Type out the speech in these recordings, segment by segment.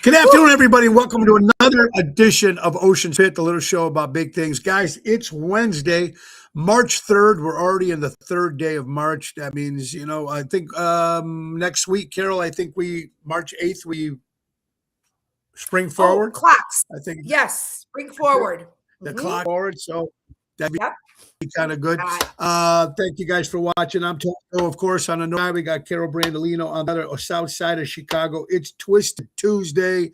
Good afternoon, everybody. Welcome to another edition of Ocean's Pit, the little show about big things. Guys, it's Wednesday, March 3rd. We're already in the third day of March. That means, I think next week, Carol, I think March 8th, we spring forward. Clocks. I think. Yes, spring forward. The clock forward. So that'd be kind of good. Thank you guys for watching. I'm Tony, of course, on the north. We got Carol Brandolino on the south side of Chicago. It's Twisted Tuesday,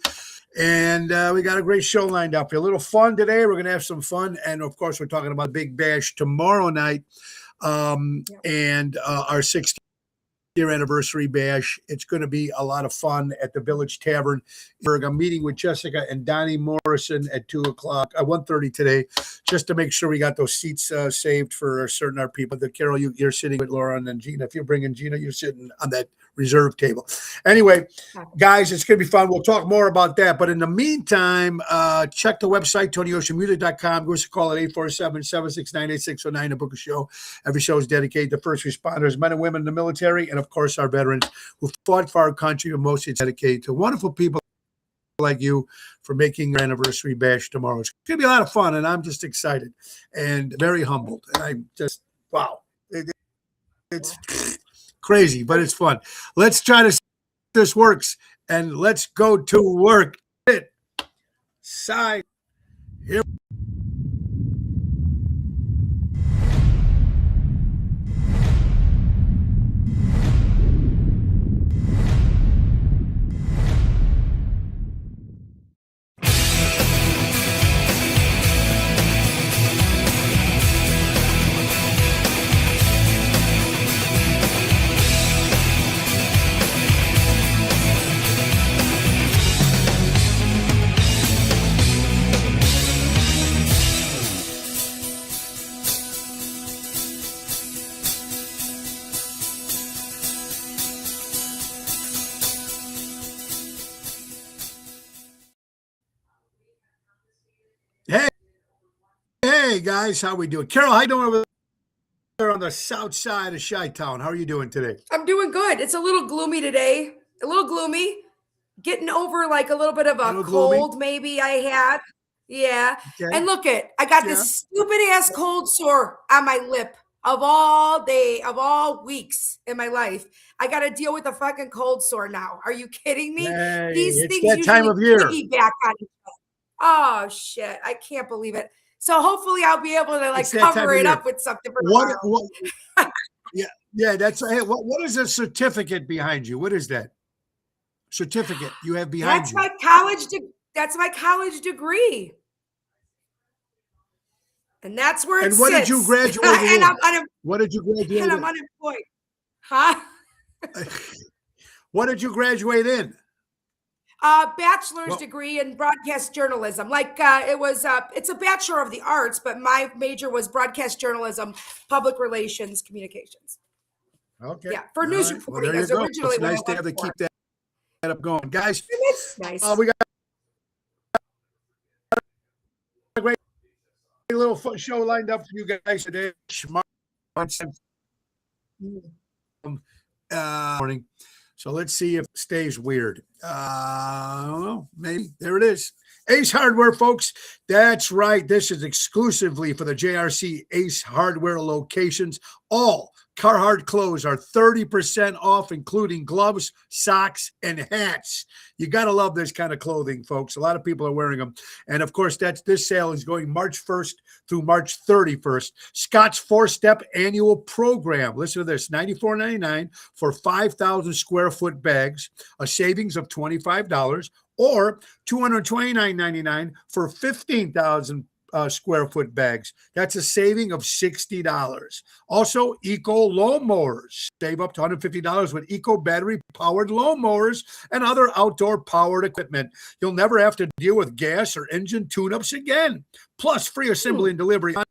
and we got a great show lined up. A little fun today. We're going to have some fun, and of course, we're talking about Big Bash tomorrow night, and our 60th year anniversary bash. It's going to be a lot of fun at the Village Tavern. I'm meeting with Jessica and Donnie Morrison at 1:30 today, just to make sure we got those seats saved for certain our people. Carol, you're sitting with Laura and then Gina. If you're bringing Gina, you're sitting on that reserve table. Anyway, guys, it's going to be fun. We'll talk more about that. But in the meantime, check the website, TonyOceanMusic.com. Give us a call at 847-769-8609 to book a show. Every show is dedicated to first responders, men and women in the military, and of course, our veterans who fought for our country, and mostly dedicated to wonderful people like you for making your anniversary bash tomorrow. It's going to be a lot of fun, and I'm just excited and very humbled. And I'm just, wow. It's crazy, but it's fun. Let's try to see if this works, and let's go to work. Side. Here. Hey guys, how we doing? Carol, how you doing over there on the south side of Chi-Town? How are you doing today? I'm doing good. It's a little gloomy today. A little gloomy. Getting over like a little bit of a cold maybe I had. Yeah. Okay. And look I got this stupid ass cold sore on my lip of all weeks in my life. I got to deal with a fucking cold sore now. Are you kidding me? Hey, these things that time of year. Piggyback on each other. Oh shit. I can't believe it. So hopefully I'll be able to cover it up with something for tomorrow. Yeah. That's what is a certificate behind you? What is that certificate you have behind you? That's my college degree. And that's where it sits. And what did you graduate in? What did you graduate in? And I'm unemployed. Huh? What did you graduate in? Bachelor's degree in broadcast journalism. It's a Bachelor of the Arts, but my major was broadcast journalism, public relations, communications. Okay. Yeah, for news reporting. Well, originally, it's nice to have to keep that up going, guys. It's nice. We got a great little fun show lined up for you guys today. Morning. So let's see if it stays weird. I don't know. Maybe. There it is. Ace Hardware, folks. That's right. This is exclusively for the JRC Ace Hardware locations. All Carhartt clothes are 30% off, including gloves, socks, and hats. You got to love this kind of clothing, folks. A lot of people are wearing them. And, of course, this sale is going March 1st through March 31st. Scott's four-step annual program. Listen to this, $94.99 for 5,000 square foot bags, a savings of $25, or $229.99 for 15,000 square foot bags. That's a saving of $60. Also, Eco lawnmowers. Save up to $150 with Eco battery powered lawnmowers and other outdoor powered equipment. You'll never have to deal with gas or engine tune-ups again. Plus, free assembly and delivery on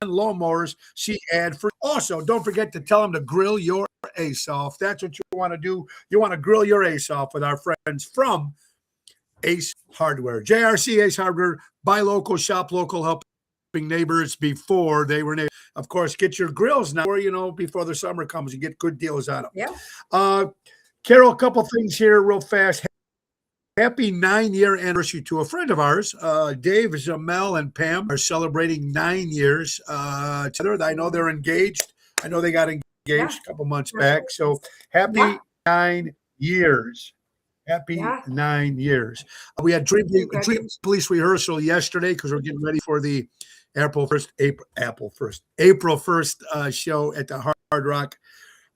lawnmowers. See ad for. Also, don't forget to tell them to grill your ace off. That's what you want to do. You want to grill your ace off with our friends from Ace Hardware. JRC Ace Hardware. Buy local, shop local, helping neighbors before they were neighbors. Of course, get your grills now, or, before the summer comes, you get good deals on them. Yeah. Carol, a couple things here real fast. happy 9-year anniversary to a friend of ours. Dave, Jamel, and Pam are celebrating 9 years together. I know they're engaged. I know they got engaged a couple months back. So happy 9 years. Happy 9 years. We had Dream Police rehearsal yesterday because we're getting ready for the April 1st show at the Hard Rock.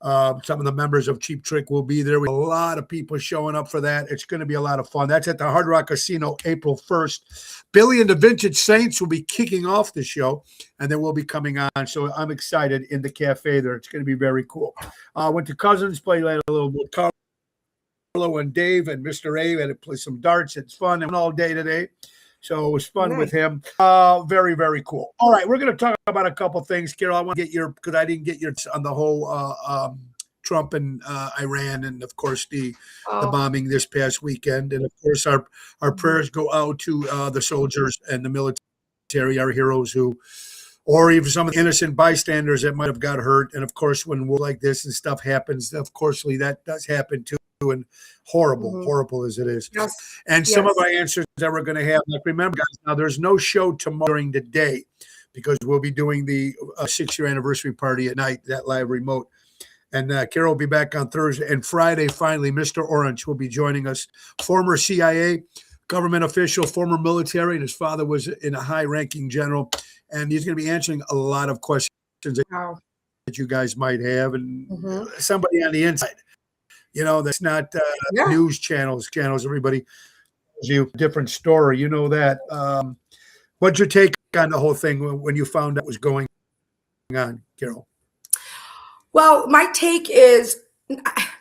Some of the members of Cheap Trick will be there. We have a lot of people showing up for that. It's going to be a lot of fun. That's at the Hard Rock Casino, April 1st. Billy and the Vintage Saints will be kicking off the show, and then we'll be coming on. So I'm excited in the cafe there. It's going to be very cool. Went to Cousins, played a little bit. Carlo and Dave and Mr. A had to play some darts. It's fun. And all day today. So it was fun with him. Very, very cool. All right, we're going to talk about a couple things, Carol. I want to get your, because I didn't get your on the whole Trump and Iran, and of course the bombing this past weekend, and of course our prayers go out to the soldiers and the military, our heroes who, or even some of the innocent bystanders that might have got hurt. And of course, when war like this and stuff happens, of course that does happen too. And horrible as it is. Yes. And some of our answers that we're going to have, like, remember, guys, now there's no show tomorrow during the day because we'll be doing the 6-year anniversary party at night, that live remote. And Carol will be back on Thursday. And Friday, finally, Mr. Orange will be joining us, former CIA government official, former military, and his father was in a high-ranking general. And he's going to be answering a lot of questions that you guys might have, and somebody on the inside. You know, that's not news channels. Everybody tells you a different story. You know that. What's your take on the whole thing when you found out what was going on, Carol? Well, my take is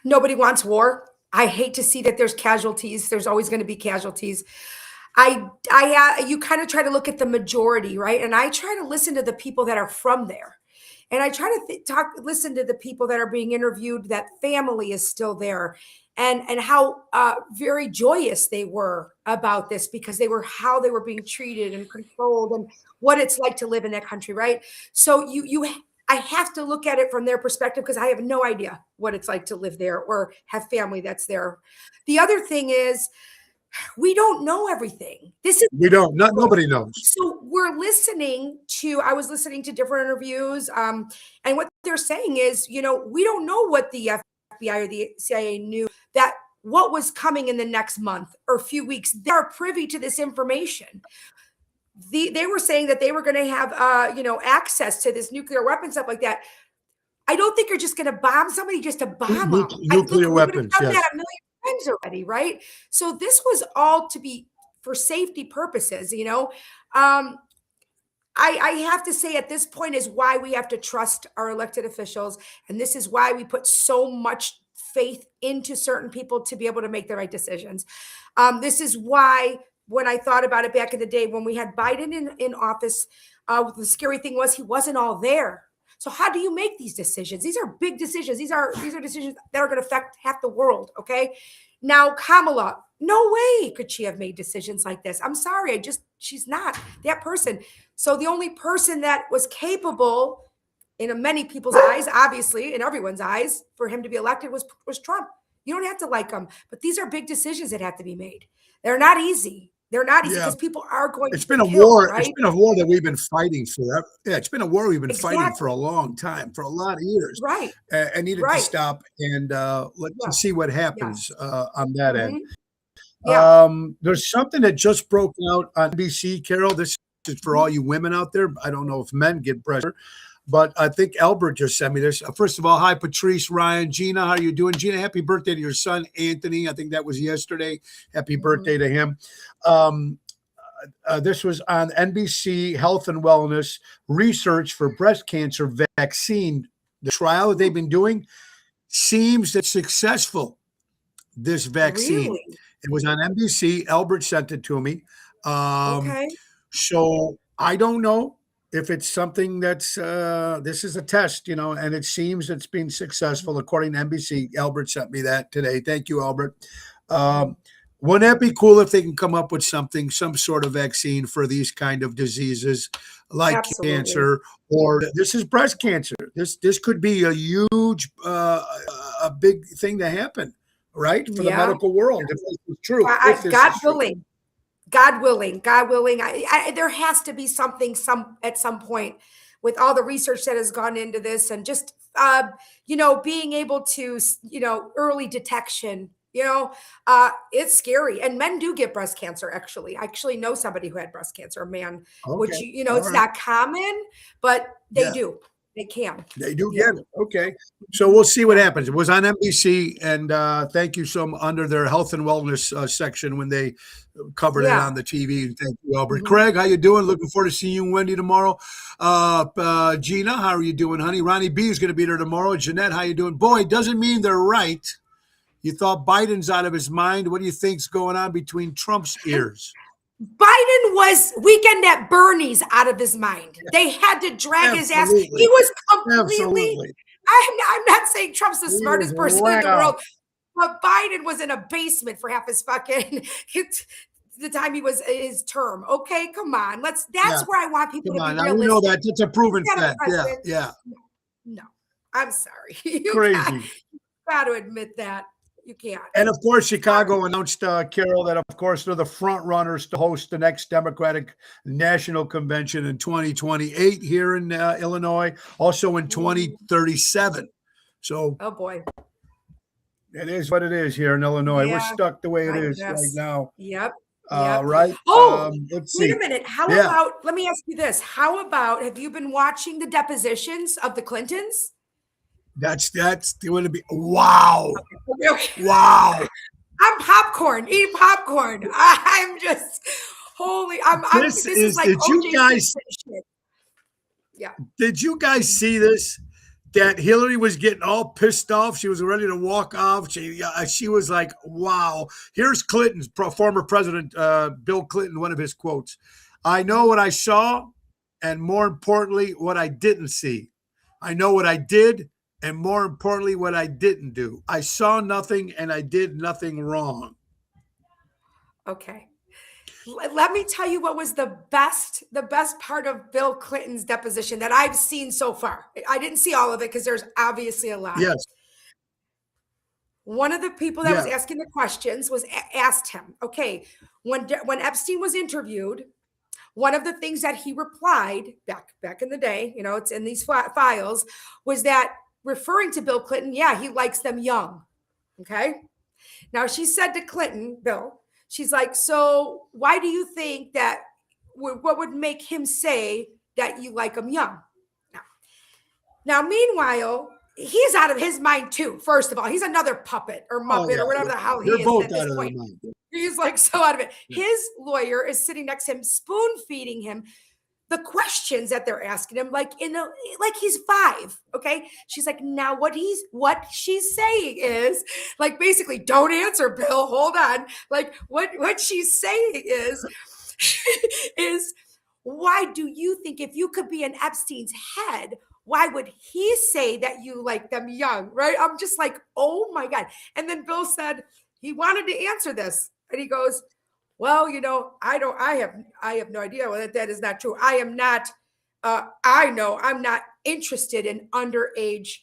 nobody wants war. I hate to see that there's casualties. There's always going to be casualties. You kind of try to look at the majority, right? And I try to listen to the people that are from there. And I try to listen to the people that are being interviewed, that family is still there, and how very joyous they were about this, because how they were being treated and controlled and what it's like to live in that country, right? So I have to look at it from their perspective, because I have no idea what it's like to live there or have family that's there. The other thing is, we don't know everything. Nobody knows. So we're listening to, I was listening to different interviews, and what they're saying is, we don't know what the FBI or the CIA knew, that what was coming in the next month or few weeks. They're privy to this information. They were saying that they were going to have, access to this nuclear weapon, stuff like that. I don't think you're just going to bomb somebody just to bomb them. Nuclear weapons, yes. Already, right? So this was all to be for safety purposes, I have to say at this point is why we have to trust our elected officials. And this is why we put so much faith into certain people to be able to make the right decisions. This is why, when I thought about it back in the day, when we had Biden in office, the scary thing was he wasn't all there. So how do you make these decisions? These are big decisions. These are decisions that are going to affect half the world. Okay. Now, Kamala, no way could she have made decisions like this. I'm sorry. She's not that person. So the only person that was capable, in many people's eyes, obviously in everyone's eyes, for him to be elected was Trump. You don't have to like him, but these are big decisions that have to be made. They're not easy. They're not easy because people are going to be killed, right? It's been a war that we've been fighting for. Yeah, it's been a war we've been fighting for a long time, for a lot of years. Right. And needed to stop and let's see what happens on that end. Yeah. There's something that just broke out on NBC, Carol. This is for all you women out there. I don't know if men get pressure, but I think Albert just sent me this. First of all, hi, Patrice, Ryan, Gina. How are you doing? Gina, happy birthday to your son, Anthony. I think that was yesterday. Happy birthday to him. This was on NBC Health and Wellness. Research for breast cancer vaccine. The trial that they've been doing seems that successful, this vaccine. Really? It was on NBC. Albert sent it to me. Okay. So I don't know if it's something that's this is a test, and it seems it's been successful according to NBC. Albert sent me that today. Thank you, Albert. Wouldn't that be cool if they can come up with some sort of vaccine for these kind of diseases like cancer, or this is breast cancer. This could be a huge, a big thing to happen right? For the Yeah. medical world, if this is true. If this God is true. willing. God willing, God willing. There has to be something at some point with all the research that has gone into this, and just being able to early detection. It's scary, and men do get breast cancer. Actually, I actually know somebody who had breast cancer, a man, which Okay. it's not common, but they do. They can. They do get it. Okay. So we'll see what happens. It was on NBC, and thank you so much, under their health and wellness section when they covered it on the TV. Thank you, Albert. Craig, how you doing? Looking forward to seeing you and Wendy tomorrow. Gina, how are you doing, honey? Ronnie B is going to be there tomorrow. Jeanette, how you doing? Boy, it doesn't mean they're right. You thought Biden's out of his mind. What do you think's going on between Trump's ears? Biden was Weekend at Bernie's out of his mind. They had to drag his ass. He was completely. I'm not saying Trump's the smartest person in the world, but Biden was in a basement for half his fucking the time he was his term. Okay, come on. That's where I want people to be realistic. We know that. It's a proven fact. Yeah. No, I'm sorry. Crazy. You got to admit that. You can't. And of course, Chicago announced, Carol, that of course they're the front runners to host the next Democratic National Convention in 2028 here in Illinois, also in 2037. So, oh boy, it is what it is here in Illinois. We're stuck the way it is right now. Yep. Right. Oh, let's see. Wait a minute. How about? Let me ask you this. How about? Have you been watching the depositions of the Clintons? That's going to be wow. Okay. Wow. I'm popcorn, eating popcorn. I'm just holy. This is like did you guys shit. Yeah. Did you guys see this? That Hillary was getting all pissed off. She was ready to walk off. She was like, wow. Here's Clinton's former president, Bill Clinton, one of his quotes. I know what I saw, and more importantly, what I didn't see. I know what I did, and more importantly, what I didn't do. I saw nothing, and I did nothing wrong. Okay. Let me tell you what was the best part of Bill Clinton's deposition that I've seen so far. I didn't see all of it because there's obviously a lot. Yes. One of the people that was asking the questions was asked him, okay, when Epstein was interviewed, one of the things that he replied back in the day, it's in these files, was that referring to Bill Clinton, he likes them young. Okay. Now she said to Clinton, Bill, she's like, so why do you think that, what would make him say that you like him young? Now, meanwhile, he's out of his mind too. First of all, he's another puppet or muppet or whatever the hell he is at this point. He's like so out of it. His lawyer is sitting next to him, spoon feeding him the questions that they're asking him, like he's 5. Okay. She's like, now what she's saying is like, basically, don't answer, Bill. Hold on. Like what she's saying is why do you think if you could be in Epstein's head, why would he say that you like them young? Right. I'm just like, oh my God. And then Bill said he wanted to answer this. And he goes, well, I have no idea whether that is not true. I am not, I'm not interested in underage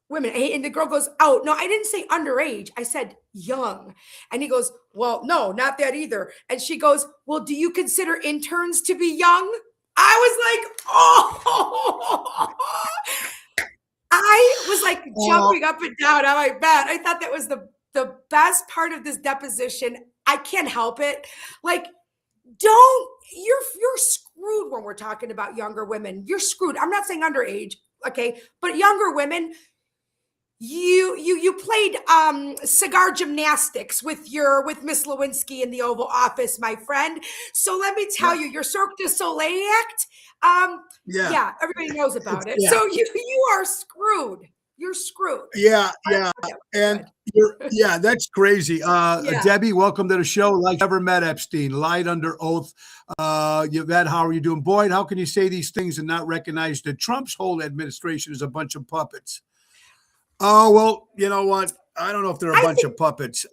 women. And the girl goes, oh, no, I didn't say underage. I said young. And he goes, well, no, not that either. And she goes, well, do you consider interns to be young? I was like, oh, I was like jumping up and down on my bed. I thought that was the best part of this deposition. I can't help it. Like, you're screwed when we're talking about younger women. You're screwed. I'm not saying underage, okay? But younger women, you played cigar gymnastics with Miss Lewinsky in the Oval Office, my friend. So let me tell you, your Cirque du Soleil act, everybody knows about it. So you are screwed. You're screwed. Yeah. And that's crazy. Debbie, welcome to the show. Like, never met Epstein, lied under oath. Yvette, how are you doing? Boyd, how can you say these things and not recognize that Trump's whole administration is a bunch of puppets? Oh, well, you know what? I don't know if they're a bunch of puppets.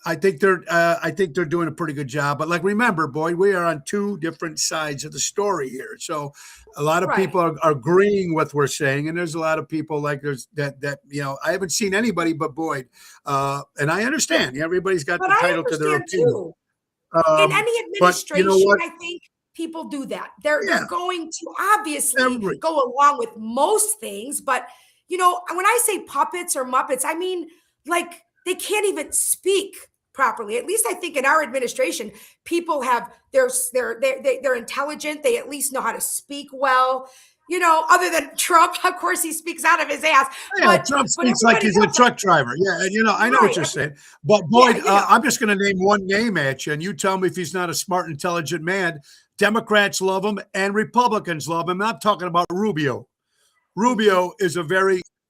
I think they're doing a pretty good job. But like, remember, Boyd, we are on two different sides of the story here. So a lot of people are agreeing with what we're saying, and there's a lot of people like there's that I haven't seen anybody but Boyd, and I understand everybody's got the title to their opinion. Too. In any administration, I think people do that. They're going to obviously go along with most things, but when I say puppets or Muppets, I mean like they can't even speak properly. At least I think in our administration, people they're intelligent. They at least know how to speak well. Other than Trump, of course, he speaks out of his ass. Yeah, Trump speaks like he's a truck driver. Yeah, and I know what you're saying. But Boyd, I'm just going to name one name at you, and you tell me if he's not a smart, intelligent man. Democrats love him, and Republicans love him. I'm talking about Rubio. Rubio is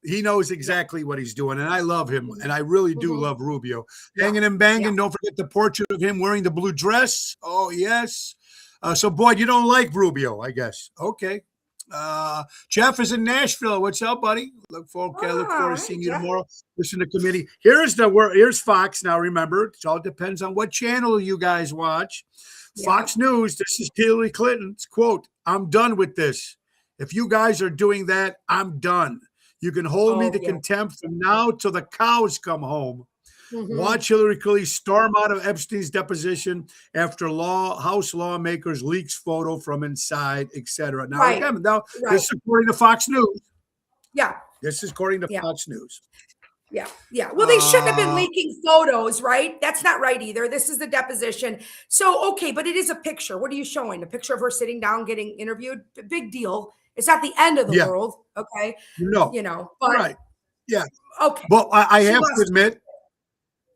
he knows exactly what he's doing, and I love him, and I really do love Rubio. Hanging and banging. Yeah. Don't forget the portrait of him wearing the blue dress. Oh, yes. So, Boyd, you don't like Rubio, I guess. Okay. Jeff is in Nashville. What's up, buddy? Look forward to seeing you tomorrow. Listen to committee. Here's Fox. Now, remember, it all depends on what channel you guys watch. Yeah. Fox News, this is Hillary Clinton's quote, "I'm done with this. If you guys are doing that, I'm done. You can hold me to contempt from now till the cows come home." Watch Hillary Clinton storm out of Epstein's deposition after House lawmakers leaks photo from inside, etc. Now, again, this is according to Fox News. Yeah. This is according to Fox News. Yeah. Yeah. Well, they shouldn't have been leaking photos, right? That's not right either. This is the deposition. So, okay, but it is a picture. What are you showing? A picture of her sitting down getting interviewed? Big deal. It's not the end of the world. Okay. No. But, right. Yeah. Okay. Well, I have to admit,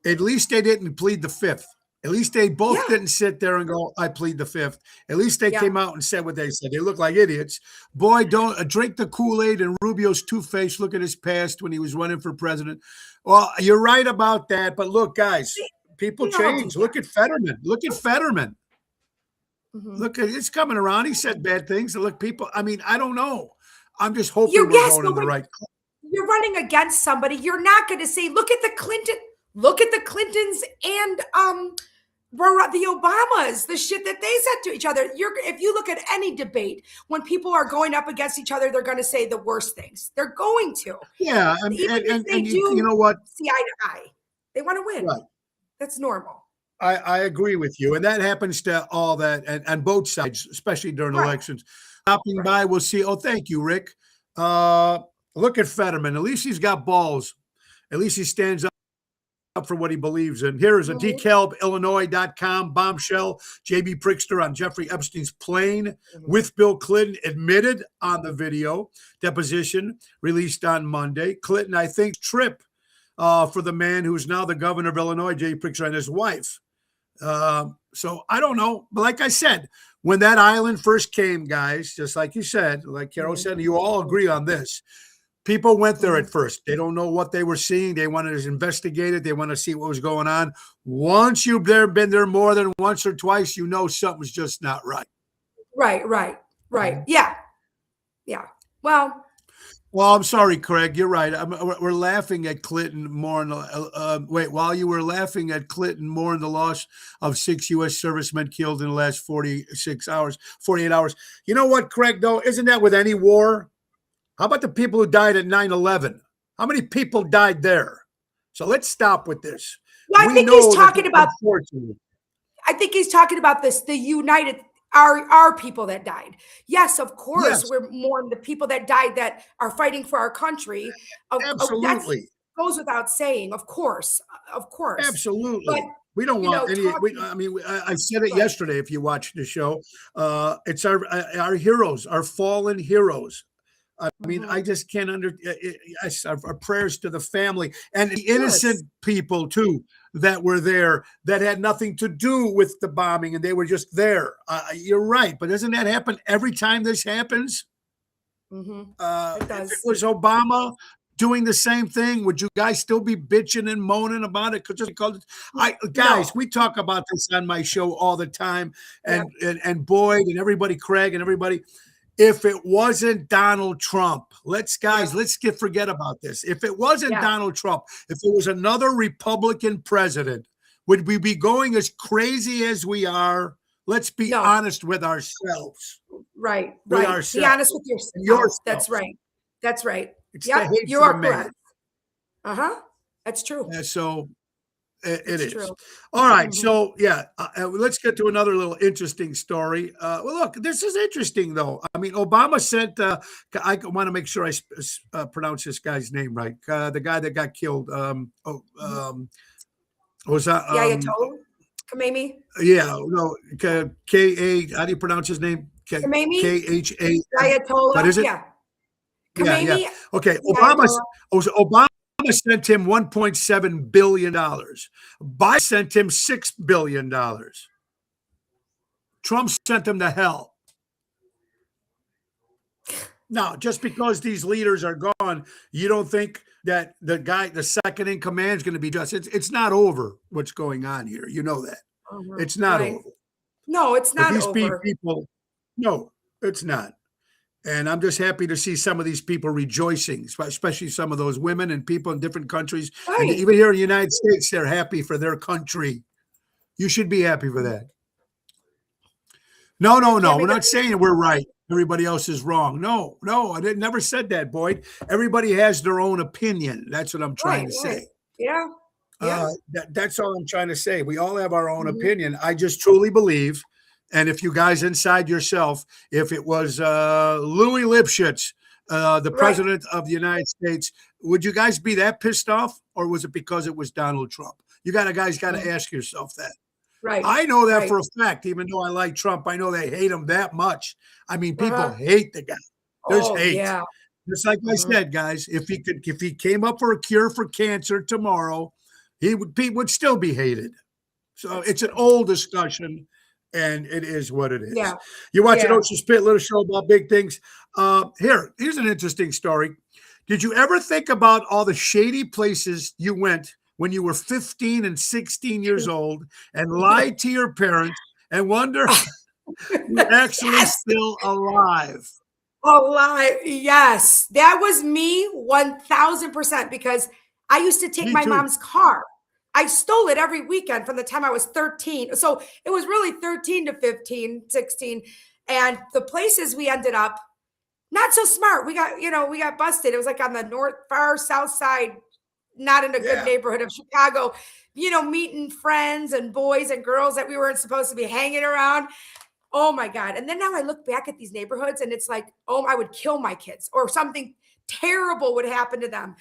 at least they didn't plead the fifth. At least they both didn't sit there and go, "I plead the fifth." At least they came out and said what they said. They look like idiots. Boy, don't drink the Kool-Aid and Rubio's two-faced. Look at his past when he was running for president. Well, you're right about that. But look, guys, people change. Look at Fetterman. Look at Fetterman. Look, it's coming around. He said bad things. Look, people, I mean, I don't know. I'm just hoping we're going in the right. You're running against somebody. You're not going to say, look at the Clintons and the Obamas, the shit that they said to each other. If you look at any debate, when people are going up against each other, they're going to say the worst things. They're going to. Yeah, and you know what? See eye to eye. They want to win. Right. That's normal. I agree with you, and that happens to all that, and both sides, especially during elections. Stopping by, we'll see. Oh, thank you, Rick. Look at Fetterman. At least he's got balls. At least he stands up for what he believes in. Here is a DeKalbIllinois.com bombshell. J.B. Pritzker on Jeffrey Epstein's plane with Bill Clinton admitted on the video deposition released on Monday. Clinton, I think, trip for the man who's now the governor of Illinois, J.B. Pritzker, and his wife. So I don't know. But like I said, when that island first came, guys, just like you said, like Carol said, and you all agree on this, people went there at first. They don't know what they were seeing. They wanted to investigate it. They want to see what was going on. Once you've been there more than once or twice, you know something's just not right. Right. Yeah. Well, I'm sorry, Craig. You're right. We're laughing at Clinton more. While you were laughing at Clinton more in the loss of 6 U.S. servicemen killed in the last 48 hours. You know what, Craig, though? Isn't that with any war? How about the people who died at 9/11? How many people died there? So let's stop with this. Well, I think he's talking about this, the United, our people that died. Yes, of course, we're mourning the people that died that are fighting for our country. Absolutely. That goes without saying, of course. Absolutely. But, we don't want any. I said it yesterday. If you watched the show, it's our heroes, our fallen heroes. I mean, I just can't yes, our prayers to the family and the innocent people too that were there that had nothing to do with the bombing and they were just there. You're right, but doesn't that happen every time this happens? It If does. it was Obama doing the same thing, would you guys still be bitching and moaning about it? Guys, we talk about this on my show all the time, and Boyd and everybody, Craig and everybody. If it wasn't Donald Trump, let's forget about this. If it wasn't Donald Trump, if it was another Republican president, Would we be going as crazy as we are? Let's be No. honest with ourselves. Right. With Be ourselves. honest with yourself. That's right. That's right. It's Yep, the hate you for are the man. correct. Uh-huh. That's true. And so it It's is. true. All right. Mhm. So, yeah, let's get to another little interesting story. Well, look, this is interesting, though. I mean, Obama sent, I want to make sure I pronounce this guy's name right. The guy that got killed. Was that? Ayatollah Khamenei? Yeah, no, K-A, how do you pronounce his name? Khamenei? K-H-A. Ayatollah? What is it? Yeah. Yeah, Khamenei? yeah. Okay, Ayatollah. Obama sent him $1.7 billion. Biden sent him $6 billion. Trump sent him to hell. Now, just because these leaders are gone, you don't think that the second in command is going to be just, it's not over what's going on here. You know that. It's not over. No, it's not But these over. people, no, it's not. And I'm just happy to see some of these people rejoicing, especially some of those women and people in different countries. Right. And even here in the United States, they're happy for their country. You should be happy for that. No. We're not saying that we're right. Everybody else is wrong. No, I never said that, Boyd. Everybody has their own opinion. That's what I'm trying to say. Yeah. That's all I'm trying to say. We all have our own opinion. I just truly believe, and if you guys inside yourself, if it was Louis Lipschitz, the president of the United States, would you guys be that pissed off, or was it because it was Donald Trump? You guys got to ask yourself that. Right. I know that for a fact. Even though I like Trump, I know they hate him that much. I mean, people hate the guy. There's hate. Yeah. Just like I said, guys, if he came up for a cure for cancer tomorrow, he would still be hated. So it's an old discussion, and it is what it is. Yeah. You're watching Ocean Spit, little show about big things. Here's an interesting story. Did you ever think about all the shady places you went when you were 15 and 16 years old and lied to your parents and wonder you're actually still alive? Alive. Yes. That was me 1000%, because I used to take my mom's car. I stole it every weekend from the time I was 13. So it was really 13 to 15, 16. And the places we ended up, not so smart. We got busted. It was like on the far south side, not in a good neighborhood of Chicago, meeting friends and boys and girls that we weren't supposed to be hanging around. Oh my God. And then now I look back at these neighborhoods and it's like, oh, I would kill my kids or something terrible would happen to them.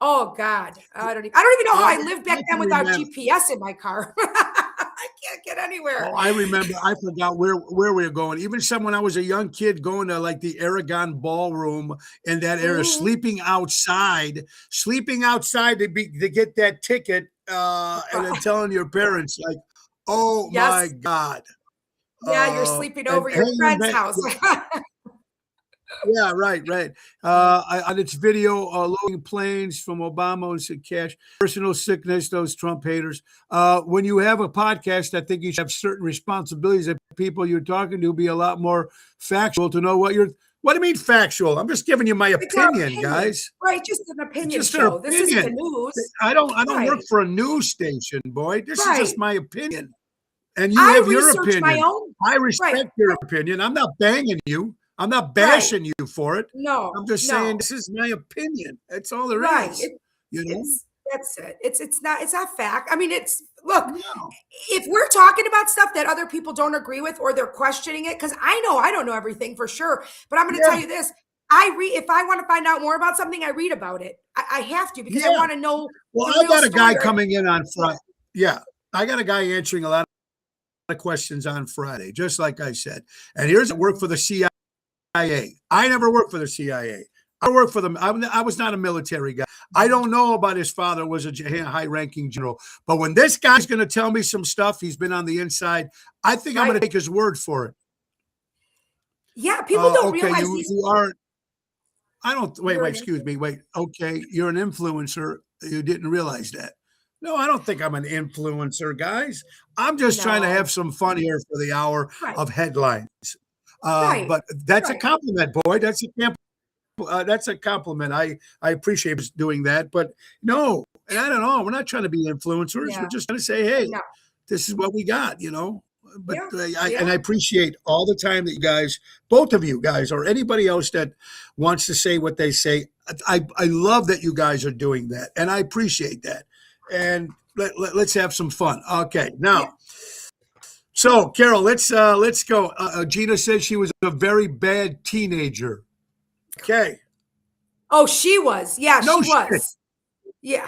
Oh God. I don't even know how I lived back then without GPS in my car. I can't get anywhere. Oh, I remember. I forgot where we were going. Even when I was a young kid going to like the Aragon Ballroom in that area, sleeping outside to get that ticket, and then telling your parents like, "Oh my God." Yeah, you're sleeping over your friend's house. Yeah, right. On its video, loading planes from Obama and said cash, personal sickness, those Trump haters. When you have a podcast, I think you should have certain responsibilities that people you're talking to be a lot more factual to know what do you mean factual? I'm just giving you my opinion, guys. Right, just an opinion just show. An this isn't the news. I don't work for a news station, boy. This is just my opinion. And you have your opinion. My own. I respect your opinion. I'm not banging you. I'm not bashing you for it. No, I'm just saying this is my opinion. That's all there is. That's it. It's not fact. I mean, if we're talking about stuff that other people don't agree with or they're questioning it, because I don't know everything for sure, but I'm going to tell you this. If I want to find out more about something, I read about it. I have to, because I want to know. Well, I got a guy coming in on Friday. Yeah. I got a guy answering a lot of questions on Friday, just like I said. And here's work for the CIA. I never worked for the CIA. I worked for them. I was not a military guy. I don't know about his father was a high-ranking general. But when this guy's going to tell me some stuff, he's been on the inside, I think I'm going to take his word for it. Yeah, people don't realize you aren't. I don't. Wait. Excuse me. Wait. Okay, you're an influencer. You didn't realize that. No, I don't think I'm an influencer, guys. I'm just trying to have some fun here for the hour of headlines. But that's a compliment, boy. That's a compliment. that's a compliment. I appreciate doing that, but no, and I don't know. We're not trying to be influencers. Yeah. We're just going to say, hey, No. this is what we got, you know. But Yeah. I appreciate all the time that you guys, both of you guys, or anybody else that wants to say what they say. I love that you guys are doing that, and I appreciate that. And let's have some fun. Okay, now. Yeah. So, Carol, let's go. Gina said she was a very bad teenager. Okay. Oh, she was. Yeah, No she shit. was. Yeah.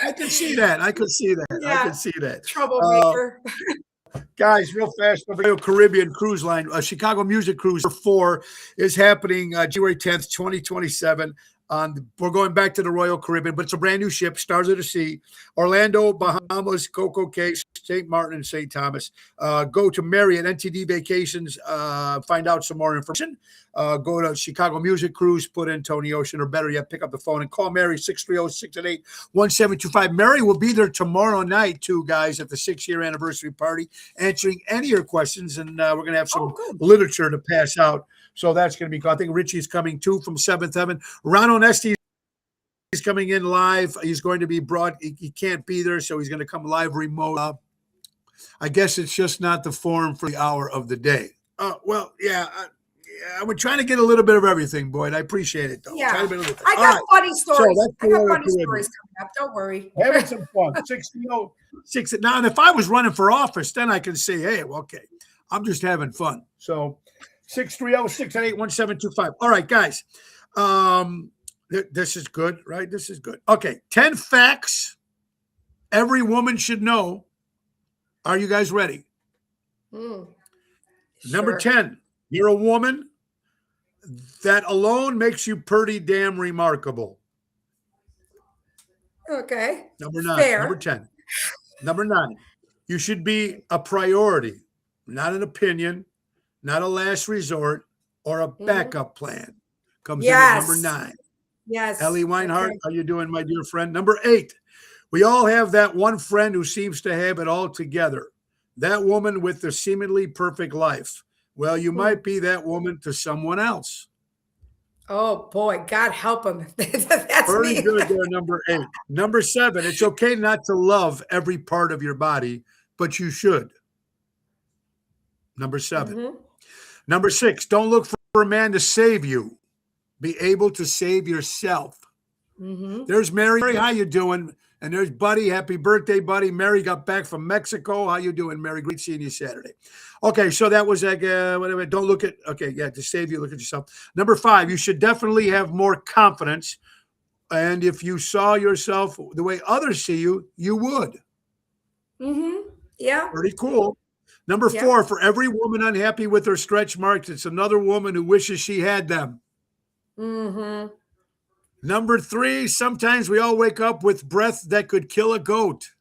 I can see that. I can see that. Yeah. I can see that. Troublemaker. Guys, real fast, the Royal Caribbean Cruise Line, Chicago Music Cruise 4 is happening January 10th, 2027. We're going back to the Royal Caribbean, but it's a brand new ship, Stars of the Sea, Orlando, Bahamas, Coco Cay, St. Martin, and St. Thomas. Go to Marriott NTD Vacations, find out some more information. Go to Chicago Music Cruise, put in Tony Ocean, or better yet, pick up the phone and call Mary, 630-688-1725. Mary will be there tomorrow night, too, guys, at the 6-year anniversary party, answering any of your questions, and we're going to have some literature to pass out. So that's going to be cool. I think Richie's coming too from Seventh Heaven. Ron Onesti is coming in live. He's going to be brought. He can't be there, so he's going to come live remote. I guess it's just not the forum for the hour of the day. Well, yeah. We're trying to get a little bit of everything, Boyd. I appreciate it, though. Yeah. I got funny stories. I got funny stories coming up. Don't worry. Having some fun. 6 now, and if I was running for office, then I can say, hey, well, okay, I'm just having fun. So 630-688-1725. All right, guys. This is good, right? This is good. Okay, 10 facts every woman should know. Are you guys ready? Number 10, you're a woman. That alone makes you pretty damn remarkable. Okay. Number 9. Fair. Number 10. Number 9, you should be a priority, not an opinion, not a last resort, or a backup plan. Comes in at number 9. Yes. Ellie Weinhardt, how you doing, my dear friend? Number 8, we all have that one friend who seems to have it all together. That woman with the seemingly perfect life. Well, you might be that woman to someone else. Oh, boy. God help him. That's Very me. good there, number 8. Number 7, it's okay not to love every part of your body, but you should. Number 7. Number 6, don't look for a man to save you. Be able to save yourself. There's Mary. How you doing? And there's Buddy. Happy birthday, Buddy. Mary got back from Mexico. How you doing, Mary? Great seeing you Saturday. Okay, so that was like, whatever. Don't look at, okay, yeah, to save you, look at yourself. Number 5, you should definitely have more confidence. And if you saw yourself the way others see you, you would. Yeah. Pretty cool. Number 4, for every woman unhappy with her stretch marks, it's another woman who wishes she had them. Number 3, sometimes we all wake up with breath that could kill a goat.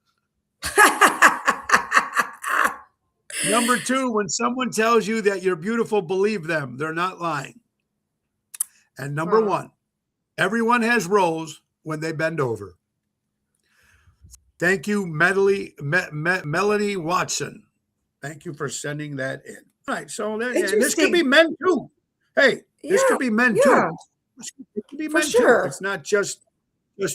Number 2, when someone tells you that you're beautiful, believe them. They're not lying. And number 1, everyone has roles when they bend over. Thank you, Melanie Watson. Thank you for sending that in. All right, so this could be men too. Hey, this could be men too. It could be men too. It's not just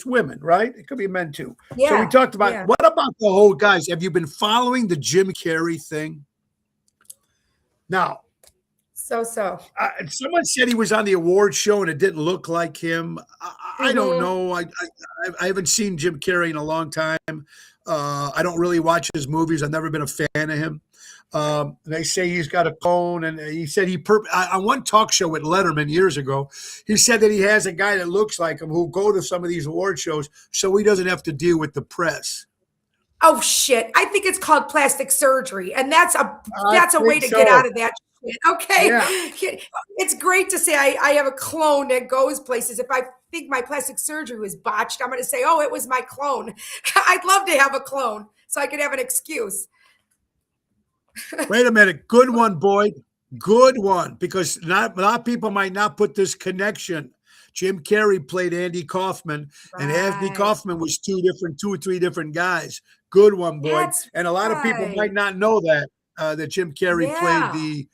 women, right? It could be men too. So we talked about, what about the whole, guys, have you been following the Jim Carrey thing? Now, someone said he was on the award show and it didn't look like him. I don't know. I haven't seen Jim Carrey in a long time. I don't really watch his movies. I've never been a fan of him. They say he's got a clone, and he said on one talk show with Letterman years ago, he said that he has a guy that looks like him who'll go to some of these award shows so he doesn't have to deal with the press. Oh shit! I think it's called plastic surgery, and that's a way to get out of that shit. Okay, it's great to say I have a clone that goes places. If I think my plastic surgery was botched, I'm going to say, "Oh, it was my clone." I'd love to have a clone so I could have an excuse. Wait a minute, good one, Boyd. Good one, because a lot of people might not put this connection. Jim Carrey played Andy Kaufman, and Andy Kaufman was two or three different guys. Good one, Boyd. And a lot of people might not know that Jim Carrey played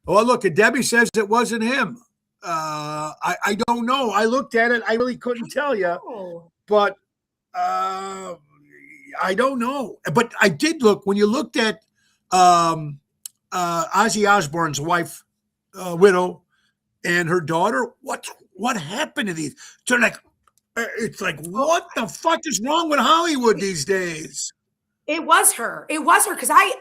Oh, look, and Debbie says it wasn't him. I don't know. I looked at it. I really couldn't tell you, Oh, but I don't know. But I did look when you looked at Ozzy Osbourne's wife, widow, and her daughter. What happened to these? They're like, it's like, what the fuck is wrong with Hollywood these days? it was her. It was her because I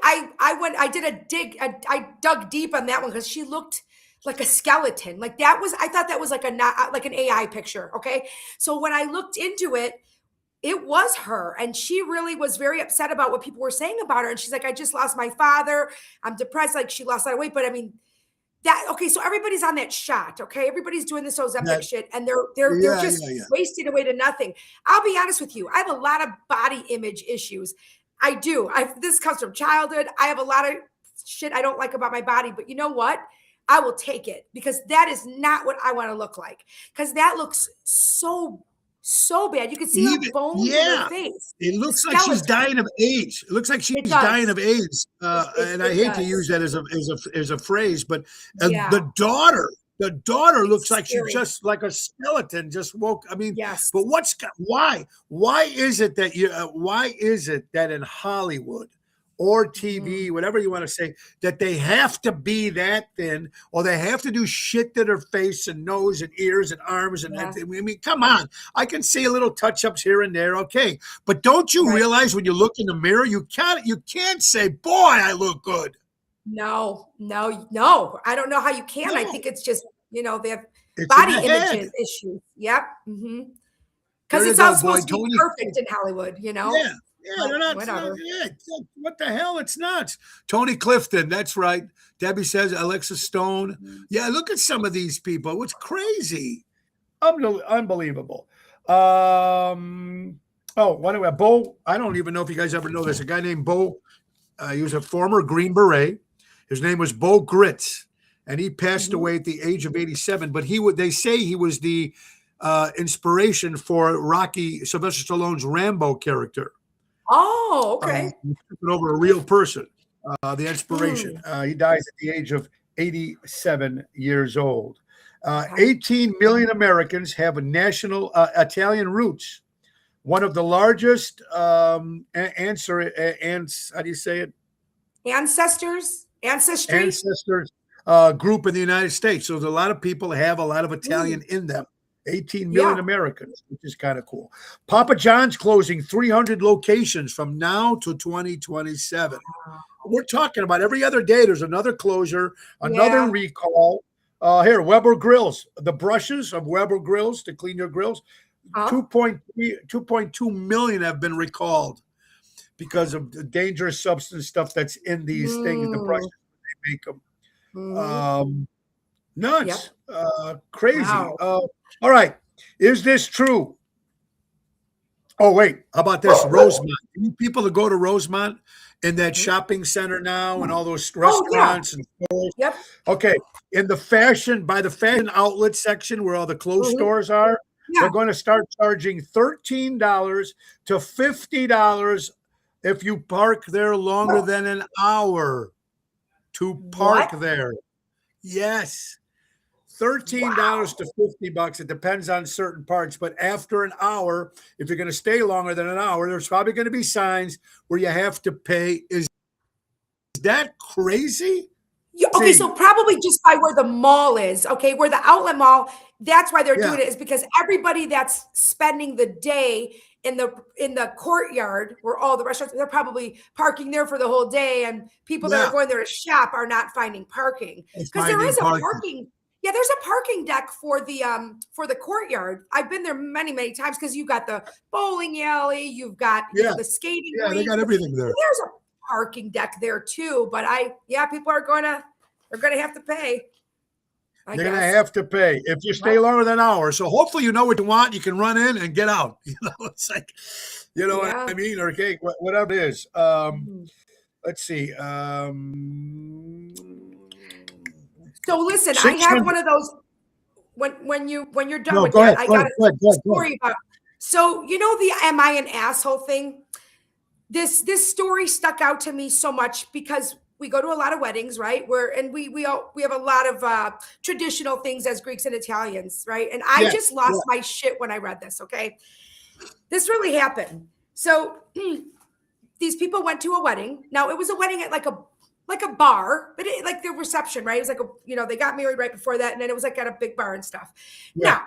dug deep on that one because she looked like a skeleton. Like that was I thought that was like like an AI picture. Okay, so when I looked into it, it was her, and she really was very upset about what people were saying about her. And she's like, "I just lost my father. I'm depressed." Like she lost a lot of weight, but I mean. Okay, so everybody's on that shot. Okay, everybody's doing this Ozempic shit, and they're just wasting away to nothing. I'll be honest with you. I have a lot of body image issues. I do. This comes from childhood. I have a lot of shit I don't like about my body, but you know what? I will take it because that is not what I want to look like. Because that looks so bad. You can see her bones in her face. It looks like she's dying of AIDS. It looks like she's dying of AIDS. And I hate to use that as a phrase, but the daughter looks like she's just like a skeleton, just woke. I mean, but why is it that in Hollywood or TV, whatever you want to say, that they have to be that thin, or they have to do shit to their face and nose and ears and arms and I mean, come on. I can see a little touch-ups here and there, okay. But don't you realize when you look in the mirror, you can't say, boy, I look good. No. I don't know how you can. I think it's just, they have body image issues. Yep. Because it's all supposed to be perfect in Hollywood, Yeah. Yeah, they're not. What the hell? It's nuts. Tony Clifton, that's right. Debbie says Alexa Stone. Yeah, look at some of these people. It's crazy. Unbelievable. Bo, I don't even know if you guys ever know this. A guy named Bo, he was a former Green Beret. His name was Bo Gritz, and he passed away at the age of 87. But they say he was the inspiration for Sylvester Stallone's Rambo character. Oh, okay. Over a real person, the inspiration. He dies at the age of 87 years old. 18 million Americans have national Italian roots. One of the largest how do you say it? Ancestry group in the United States. So there's a lot of people have a lot of Italian in them. 18 million Americans, which is kind of cool. Papa John's closing 300 locations from now to 2027. We're talking about every other day. There's another closure, another recall. Here, Weber Grills, the brushes of Weber Grills to clean your grills, 2.2 million have been recalled because of the dangerous substance stuff that's in these things, the brushes they make them. Nuts. Crazy. Wow. All right. Is this true? Oh, wait. How about this? Rosemont. People that go to Rosemont in that shopping center now and all those restaurants and stores. Yep. Okay. By the fashion outlet section where all the clothes stores are, they're going to start charging $13 to $50 if you park there longer than an hour to park there. Yes. $13 to $50. It depends on certain parts, but after an hour, if you're going to stay longer than an hour, there's probably going to be signs where you have to pay. Is that crazy? Okay, so probably just by where the mall is, okay, where the outlet mall, that's why they're doing it, is because everybody that's spending the day in the courtyard where all the restaurants, they're probably parking there for the whole day, and people that are going there to shop are not finding parking. Because there is a parking. Yeah, there's a parking deck for the courtyard. I've been there many, many times because you've got the bowling alley, you've got the skating rink. They got everything there. There's a parking deck there too, but people are gonna have to pay. They're gonna have to pay if you stay longer than an hour. So hopefully you know what you want. You can run in and get out. It's like, what I mean, or cake, whatever it is. Let's see. So listen, I have one of those. When you're done with that, I got a story about. So the "Am I an asshole" thing? This story stuck out to me so much because we go to a lot of weddings, right? And we have a lot of traditional things as Greeks and Italians, right? And I just lost my shit when I read this. Okay, this really happened. So these people went to a wedding. Now it was a wedding at like a bar, but like the reception, right? It was like they got married right before that, and then it was like at a big bar and stuff. Yeah.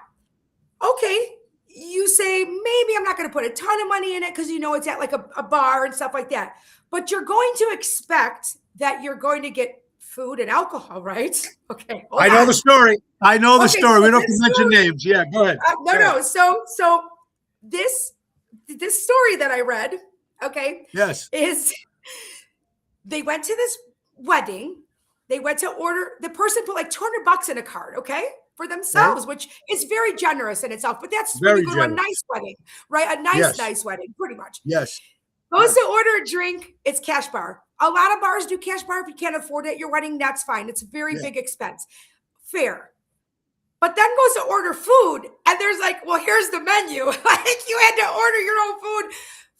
Now, okay, you say maybe I'm not going to put a ton of money in it because it's at like a bar and stuff like that. But you're going to expect that you're going to get food and alcohol, right? Okay. I know the story. I know the story. So we don't have to mention names. Yeah, go ahead. No. So this story that I read, okay, is they went to this wedding. They went to order. The person put like $200 in a card, okay, for themselves, which is very generous in itself. But that's when you go to a nice wedding, right? A nice wedding, pretty much. Yes. Goes to order a drink. It's cash bar. A lot of bars do cash bar. If you can't afford it at your wedding, that's fine. It's a very big expense. Fair. But then goes to order food, and there's like, well, here's the menu. Like you had to order your own food.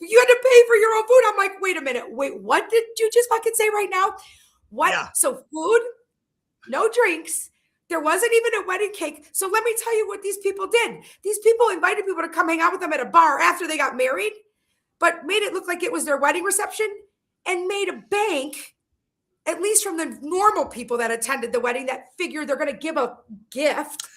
You had to pay for your own food. I'm like, wait a minute. Wait, what did you just fucking say right now? What? Yeah. So food, no drinks. There wasn't even a wedding cake. So let me tell you what these people did. These people invited people to come hang out with them at a bar after they got married, but made it look like it was their wedding reception and made a bank, at least from the normal people that attended the wedding, that figured they're going to give a gift.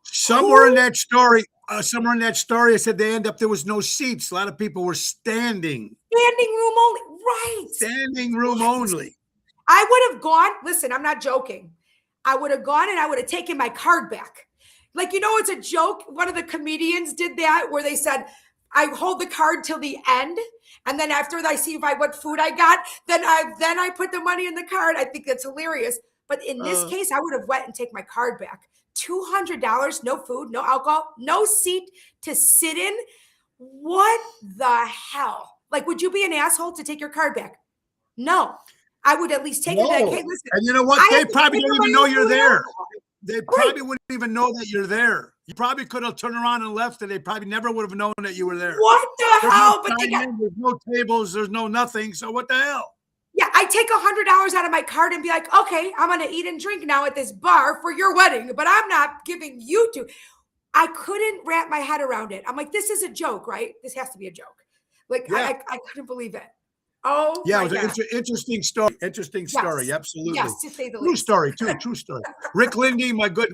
Somewhere in that story, I said there was no seats. A lot of people were standing. Standing room only. Right. Standing room only. I would have gone. Listen, I'm not joking. I would have gone and I would have taken my card back. Like, it's a joke. One of the comedians did that where they said, I hold the card till the end. And then after I see what food I got, then I put the money in the card. I think that's hilarious. But in this case, I would have went and take my card back. $200, no food, no alcohol, no seat to sit in. What the hell? Like, would you be an asshole to take your card back? No. I would at least take it back. Hey, listen. And you know what? They probably don't even know you're there. They probably wouldn't even know that you're there. You probably could have turned around and left, and they probably never would have known that you were there. What the hell? There's no tables. There's no nothing. So what the hell? Yeah, I take $100 out of my card and be like, okay, I'm going to eat and drink now at this bar for your wedding, but I'm not giving you to. I couldn't wrap my head around it. I'm like, this is a joke, right? This has to be a joke. Like, I couldn't believe it. Oh, yeah, it was an interesting story. Interesting story, absolutely. Yes, to say the least. True story, too. True story. Rick Lindy, my good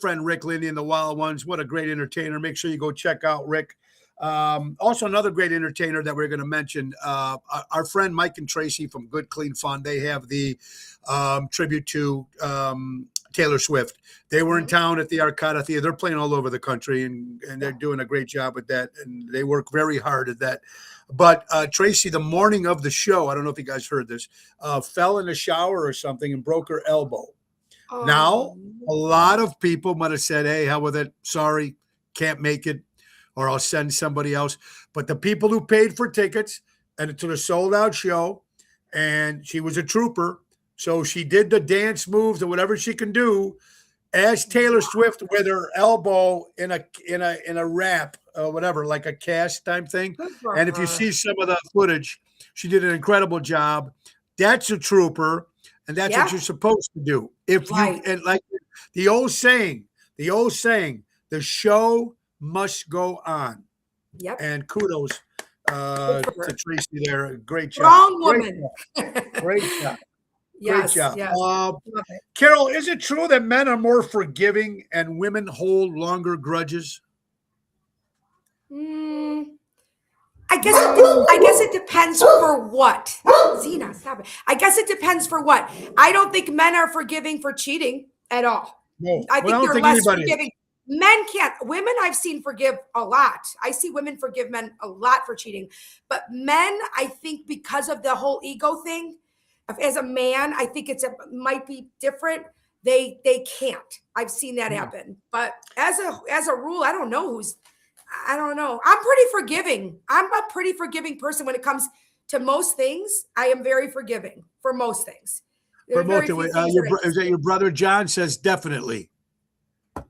friend Rick Lindy and the Wild Ones. What a great entertainer! Make sure you go check out Rick. Also, another great entertainer that we're going to mention, our friend Mike and Tracy from Good Clean Fun. They have the tribute to Taylor Swift. They were in town at the Arcada Theater. They're playing all over the country, and they're doing a great job with that. And they work very hard at that. But Tracy, the morning of the show, I don't know if you guys heard this, fell in a shower or something and broke her elbow. Oh. Now, a lot of people might have said, hey, hell with it. Sorry, can't make it, or I'll send somebody else. But the people who paid for tickets and to the sold-out show, and she was a trooper, so she did the dance moves and whatever she can do as Taylor Swift with her elbow in a wrap or whatever, like a cast type thing. And if you see some of the footage, she did an incredible job. That's a trooper, and that's what you're supposed to do. If you and like the old saying, the show must go on. Yep. And kudos to Tracy there. Great job. Strong woman. Great job. Great job. Yes. Carol, is it true that men are more forgiving and women hold longer grudges? I guess it depends for what. Zena, stop it. I guess it depends for what. I don't think men are forgiving for cheating at all. No, I think they're less forgiving. Men can't. Women I've seen forgive a lot. I see women forgive men a lot for cheating. But men, I think because of the whole ego thing, as a man, I think might be different. They can't. I've seen that happen. But as a rule, I don't know. I'm pretty forgiving. I'm a pretty forgiving person when it comes to most things. I am very forgiving for most things. Is that your brother John says definitely?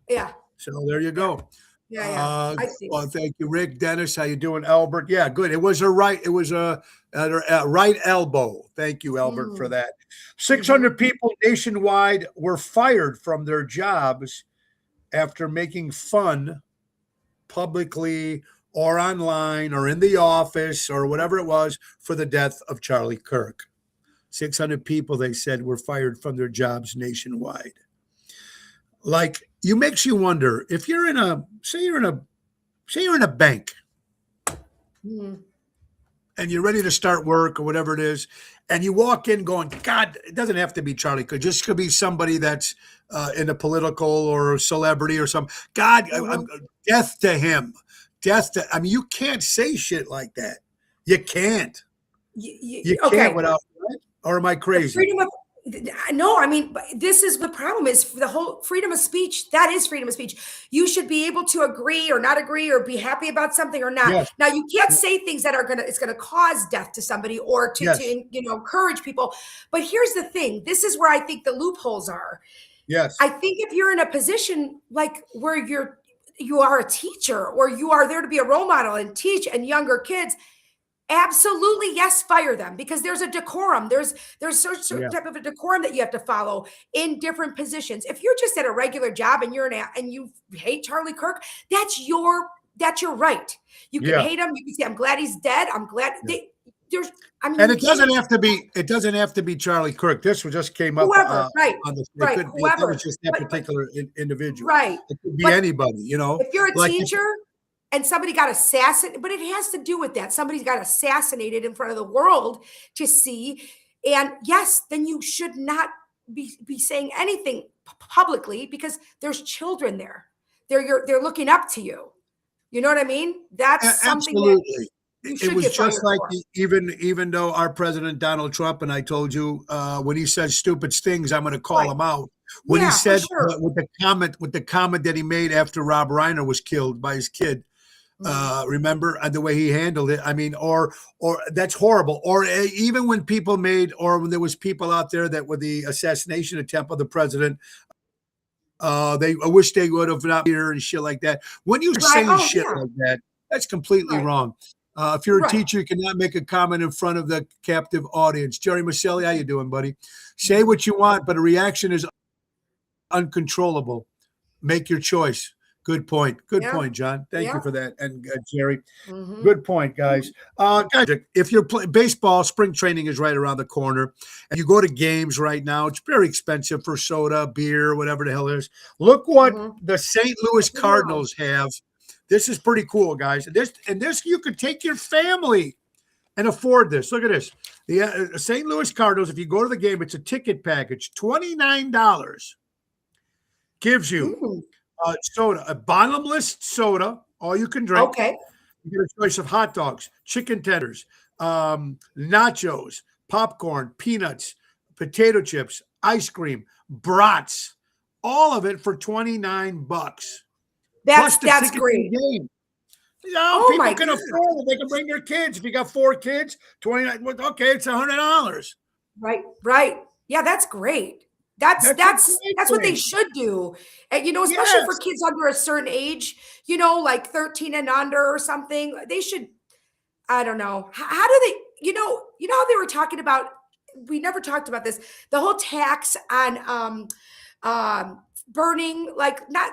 Yeah. So there you go. Yeah. I see. Well, thank you, Rick. Dennis, how you doing? Albert, yeah, good. It was a right. It was a right elbow. Thank you, Albert, for Mm. that. Mhm. 600 people nationwide were fired from their jobs after making fun publicly or online or in the office or whatever it was for the death of Charlie Kirk. 600 people, they said, were fired from their jobs nationwide. Like, you makes you wonder if you're in a say you're in a bank Mhm. and you're ready to start work or whatever it is, and you walk in going, God, it doesn't have to be Charlie Kirk. Just could be somebody that's in a political or celebrity or something. God, Mhm. death to him. Death to, I mean, you can't say shit like that. You can't. You can't Okay. without, right? Or am I The crazy? freedom of no, I mean, this is the problem is the whole freedom of speech. That is freedom of speech. You should be able to agree or not agree or be happy about something or not. Yes. Now, you can't say things that are it's gonna cause death to somebody or to Yes. encourage people. But here's the thing. This is where I think the loopholes are. Yes. I think if you're in a position like where you are a teacher or you are there to be a role model and teach and younger kids, absolutely, yes, fire them because there's a decorum. There's certain Yeah. type of a decorum that you have to follow in different positions. If you're just at a regular job and and you hate Charlie Kirk, that's your right. You can Yeah. hate him. You can say, "I'm glad he's dead." I'm glad Yeah. there's. I mean, And you it can't doesn't have to be. It doesn't have to be Charlie Kirk. This one just came up whoever, right, on the. It right, could. That was whoever, just that but particular individual. right, It could be but anybody. You know, if you're a like if, teacher and somebody got assassinated, but it has to do with that. Somebody's got assassinated in front of the world to see. And yes, then you should not be saying anything publicly because there's children there. They're looking up to you. You know what I mean? That's something that absolutely. you It should was get just fired like for. even though our president Donald Trump, and I told you when he says stupid things, I'm going to call Right. him out. When he Yeah, for said sure. with the comment that he made after Rob Reiner was killed by his kid, Mhm. remember, and the way he handled it. I mean, or that's horrible. Or even when people made, or when there was people out there that with the assassination attempt of the president, I wish they would have not here and shit like that. When you Right. say Oh, shit yeah. like that, that's completely Right. wrong. If you're a Right. teacher, you cannot make a comment in front of the captive audience. Jerry Maselli, how you doing, buddy? Say what you want, but a reaction is uncontrollable. Make your choice. Good point. Good Yeah. point, John. Thank you Yeah. for that. And Jerry, Hmm. good point, guys. Guys, if you're playing baseball, spring training is right around the corner, and you go to games right now. It's very expensive for soda, beer, whatever the hell it is. Look what Hmm. the St. Louis Cardinals have. This is pretty cool, guys. And this you could take your family and afford this. Look at this. The St. Louis Cardinals. If you go to the game, it's a ticket package. $29 gives you Mm. soda, a bottomless soda, all you can drink. Okay. You get a choice of hot dogs, chicken tenders, nachos, popcorn, peanuts, potato chips, ice cream, brats, all of it for $29. Plus the That's ticket to the great. game. You know, Oh people my can God. afford it. They can bring their kids. If you got 4 kids, 29. Well, okay, it's $100. Right, right. Yeah, that's great. That's That's a that's great that's what they thing. should do. And especially for Yes. kids under a certain age, like 13 and under or something. They should, I don't know. How do they, how they were talking about, we never talked about this, the whole tax on burning, like not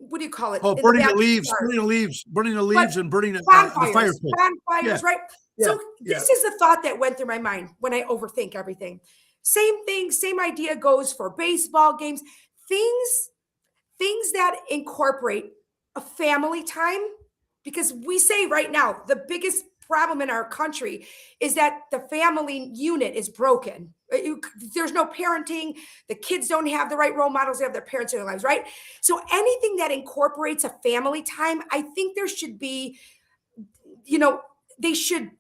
what do you call it? Oh, In the burning backyard. the leaves, But and burning the fire bonfires, pit. Yeah, bonfires, right? yeah, So yeah. this is the thought that went through my mind when I overthink everything. Same thing, same idea goes for baseball games, things that incorporate a family time. Because we say right now, the biggest problem in our country is that the family unit is broken. There's no parenting. The kids don't have the right role models. They have their parents in their lives, right? So anything that incorporates a family time, I think there should be, they should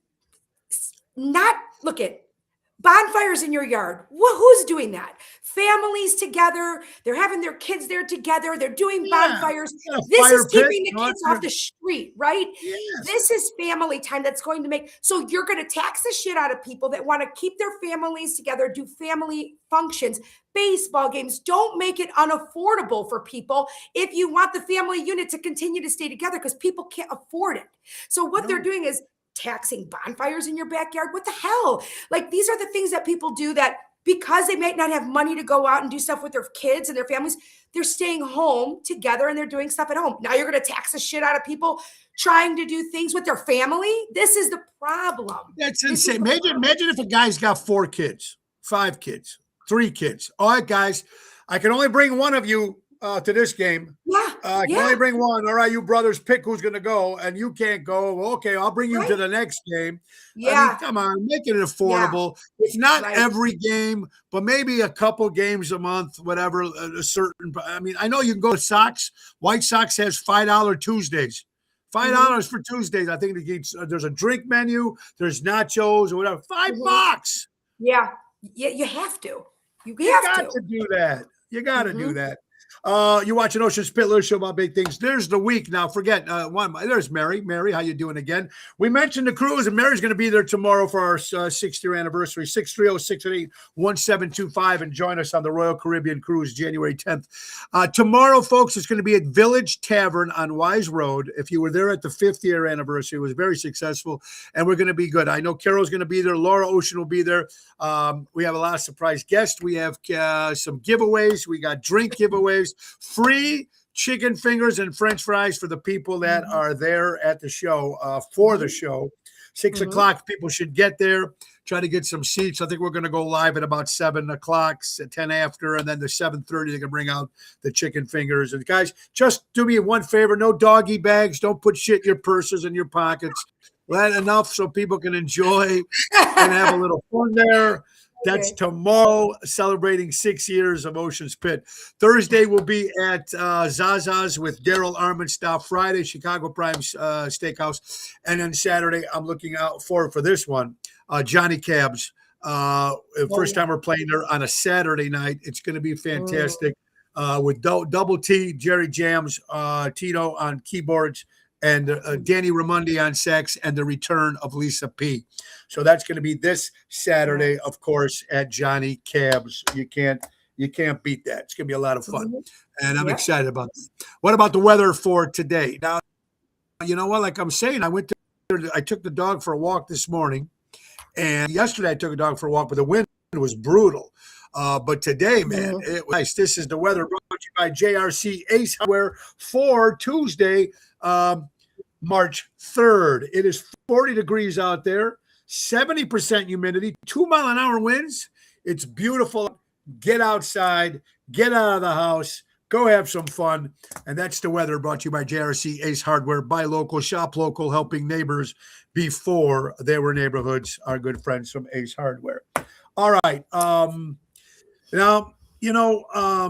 not look at bonfires in your yard. Who's doing that? Families together. They're having their kids there together. They're doing bonfires. This is keeping the kids off the street, right? Yes. This is family time that's going to make, so you're going to tax the shit out of people that want to keep their families together, do family functions, baseball games. Don't make it unaffordable for people if you want the family unit to continue to stay together, because people can't afford it. So what they're doing is taxing bonfires in your backyard. What the hell? Like, these are the things that people do that, because they might not have money to go out and do stuff with their kids and their families, they're staying home together and they're doing stuff at home. Now you're going to tax the shit out of people trying to do things with their family. This is the problem. That's insane. Imagine if a guy's got 4 kids, 5 kids, 3 kids. All right, guys, I can only bring one of you to this game. Yeah. I can only bring one. All right, you brothers pick who's going to go, and you can't go. Okay, I'll bring you to the next game. Yeah. I mean, come on, make it affordable. Yeah. It's not every game, but maybe a couple games a month, whatever, a certain. I mean, I know you can go to Sox. White Sox has $5 Tuesdays. $5 for Tuesdays. I think there's a drink menu, there's nachos or whatever. $5. Yeah. You have to. You got to do that. You got to do that. You're watching Ocean Spitler show about big things. There's the week now. Forget one. There's Mary. Mary, how you doing again? We mentioned the cruise, and Mary's going to be there tomorrow for our 6th year anniversary. 630-688-1725, and join us on the Royal Caribbean Cruise January 10th. Tomorrow, folks, it's going to be at Village Tavern on Wise Road. If you were there at the 5th year anniversary, it was very successful, and we're going to be good. I know Carol's going to be there. Laura Ocean will be there. We have a lot of surprise guests. We have some giveaways. We got drink giveaways. Free chicken fingers and French fries for the people that are there at the show, for the show. 6 o'clock, people should get there. Try to get some seats. I think we're going to go live at about 7 o'clock, 10 after, and then the 7:30, they can bring out the chicken fingers. And guys, just do me one favor. No doggy bags. Don't put shit in your purses and your pockets. Let enough so people can enjoy and have a little fun there. That's tomorrow, celebrating 6 years of Ocean's Pit. Thursday will be at Zaza's with Daryl Armenstaff. Friday, Chicago Prime Steakhouse. And then Saturday, I'm looking out for this one, Johnny Cabs. First time we're playing there on a Saturday night. It's going to be fantastic. With Double T, Jerry Jams, Tito on keyboards, and Danny Ramundi on sax, and the return of Lisa P. So that's going to be this Saturday, of course, at Johnny Cabs. You can't beat that. It's going to be a lot of fun, and I'm excited about that. What about the weather for today? Now, you know what? Like I'm saying, I took the dog for a walk this morning, and yesterday I took a dog for a walk, but the wind was brutal. But today, man, it was nice. This is the weather brought to you by JRC Ace Hardware for Tuesday, March 3rd. It is 40 degrees out there, 70% humidity, 2-mile-an-hour winds. It's beautiful. Get outside, get out of the house, go have some fun. And that's the weather brought to you by JRC Ace Hardware. Buy local, shop local, helping neighbors before they were neighborhoods. Our good friends from Ace Hardware. All right. Now, you know, I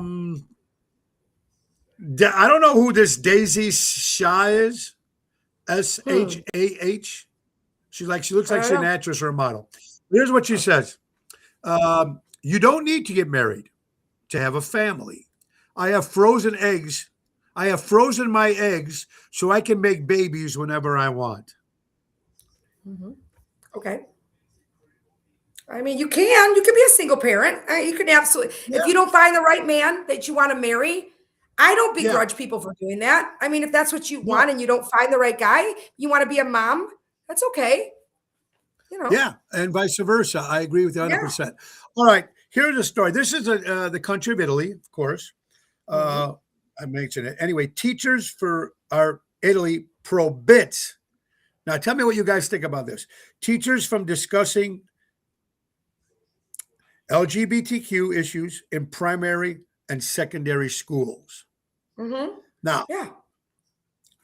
don't know who this Daisy Shah is. S-H-A-H. She looks like she's an actress or a model. Here's what she says. You don't need to get married to have a family. I have frozen eggs. I have frozen my eggs so I can make babies whenever I want. Okay. I mean, you can be a single parent. You can absolutely, if you don't find the right man that you want to marry, I don't begrudge people for doing that. I mean, if that's what you want and you don't find the right guy, you want to be a mom, that's okay. You know. Yeah, and vice versa. I agree with you 100%. Yeah. All right, here's the story. This is the country of Italy, of course. I mentioned it. Anyway, teachers for our Italy prohibit. Now, tell me what you guys think about this. Teachers from discussing LGBTQ issues in primary and secondary schools. Now,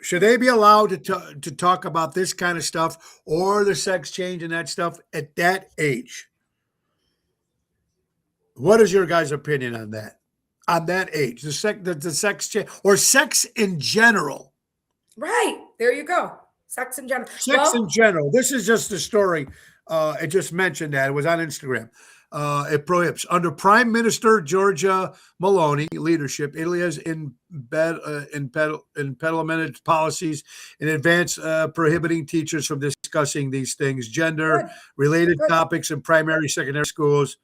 should they be allowed to talk about this kind of stuff or the sex change and that stuff at that age? What is your guys' opinion on that? On that age, the sex change or sex in general? Right. There you go. Sex in general. Sex in general. This is just a story it just mentioned that. It was on Instagram. It prohibits under Prime Minister Giorgia Meloni leadership. Italy has implemented policies in advance prohibiting teachers from discussing these things, gender-related topics in primary, secondary schools,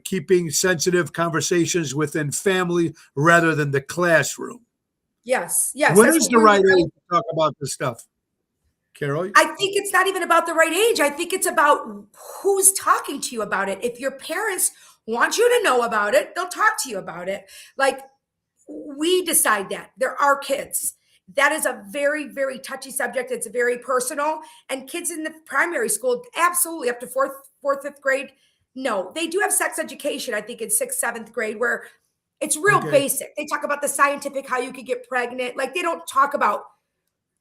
keeping sensitive conversations within family rather than the classroom. Yes, yes. What is the right age to talk about this stuff? Carol? I think it's not even about the right age. I think it's about who's talking to you about it. If your parents want you to know about it, they'll talk to you about it. Like, we decide that. They're our kids. That is a very, very touchy subject. It's very personal. And kids in the primary school, absolutely, up to fourth, fifth grade, no. They do have sex education, I think, in sixth, seventh grade, where it's real basic. They talk about the scientific, how you could get pregnant. Like, they don't talk about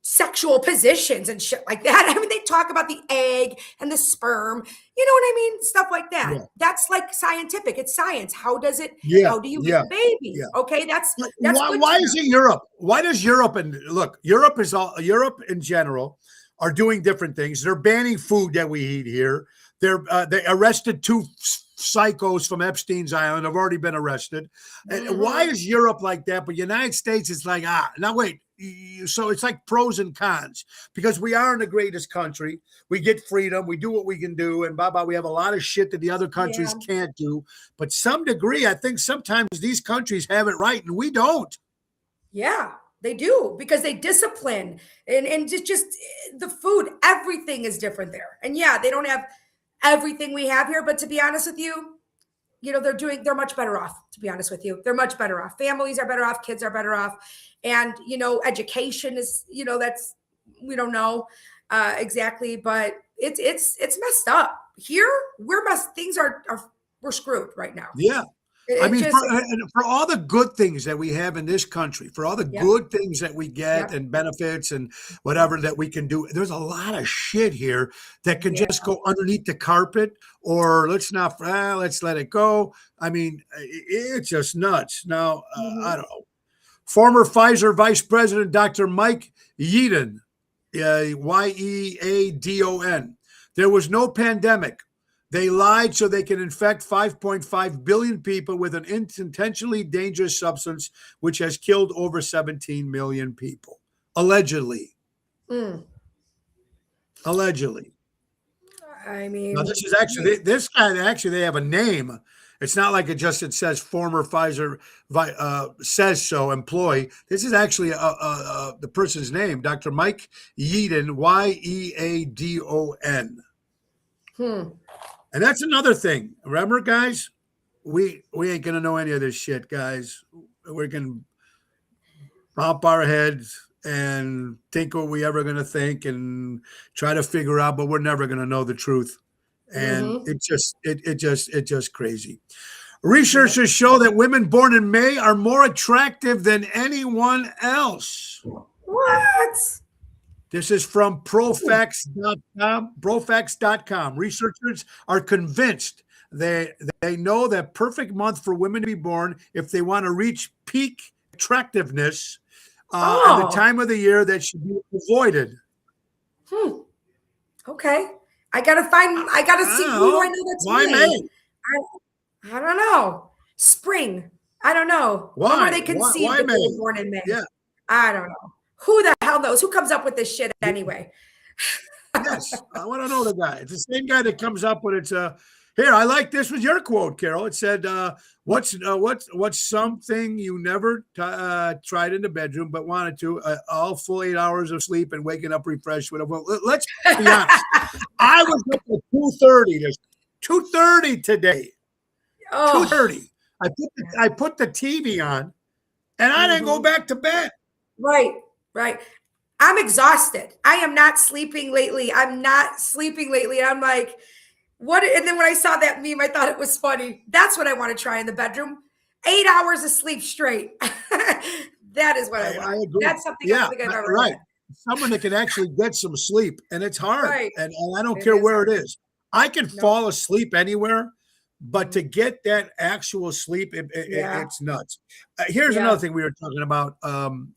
sexual positions and shit like that. I mean, they talk about the egg and the sperm, you know what I mean? Stuff like that. Yeah. That's like scientific. It's science. How does it, how do you get a baby? Yeah. Okay. That's why is it Europe? Why does Europe, and look, Europe in general are doing different things. They're banning food that we eat here. They arrested 2 psychos from Epstein's Island have already been arrested. And why is Europe like that? But United States is like, now wait. So it's like pros and cons, because we are in the greatest country. We get freedom. We do what we can do. And we have a lot of shit that the other countries can't do. But some degree, I think sometimes these countries have it right and we don't. Yeah, they do, because they discipline and just the food. Everything is different there. And yeah, they don't have everything we have here. But to be honest with you, you know, they're much better off, to be honest with you. They're much better off. Families are better off. Kids are better off. And, you know, education is, you know, we don't know exactly, but it's messed up here. We're screwed right now. Yeah. For all the good things that we have in this country, for all the good things that we get and benefits and whatever that we can do, there's a lot of shit here that can just go underneath the carpet, or let's let it go. I mean, it's just nuts. Now, I don't know. Former Pfizer Vice President Dr. Mike Yeadon, Yeadon. There was no pandemic. They lied so they can infect 5.5 billion people with an intentionally dangerous substance, which has killed over 17 million people. Allegedly. Allegedly. I mean, now, this is actually, this guy, they have a name. It's not like it says former Pfizer says so employee. This is actually the person's name, Dr. Mike Yeadon, Yeadon. And that's another thing. Remember, guys, we ain't gonna know any of this shit, guys. We can pop our heads and think what we ever gonna think and try to figure out, but we're never gonna know the truth. And it's just crazy. Researchers show that women born in May are more attractive than anyone else. What? This is from Profax.com. Researchers are convinced they know that perfect month for women to be born if they want to reach peak attractiveness at the time of the year that should be avoided. Okay. I gotta see who do I know that's why May? I don't know. Spring. I don't know. Why? When were they conceived? Why May? Born in May. Yeah. I don't know. Who the hell knows? Who comes up with this shit anyway? Yes, I want to know the guy. It's the same guy that comes up with it. Here, I like this was your quote, Carol. It said, "What's something you never tried in the bedroom but wanted to? All full 8 hours of sleep and waking up refreshed." Whatever. Let's be honest. I was up at 2:30 today. 2:30. I put the TV on, and I didn't go back to bed. Right. I'm exhausted. I am not sleeping lately. I'm like, what? And then when I saw that meme, I thought it was funny. That's what I want to try in the bedroom. 8 hours of sleep straight. That is what I want. I agree. That's something I don't think I've ever right. had. Someone that can actually get some sleep, and it's hard. Right. And I don't care where it is. I can fall asleep anywhere, but to get that actual sleep, it's nuts. Here's another thing we were talking about.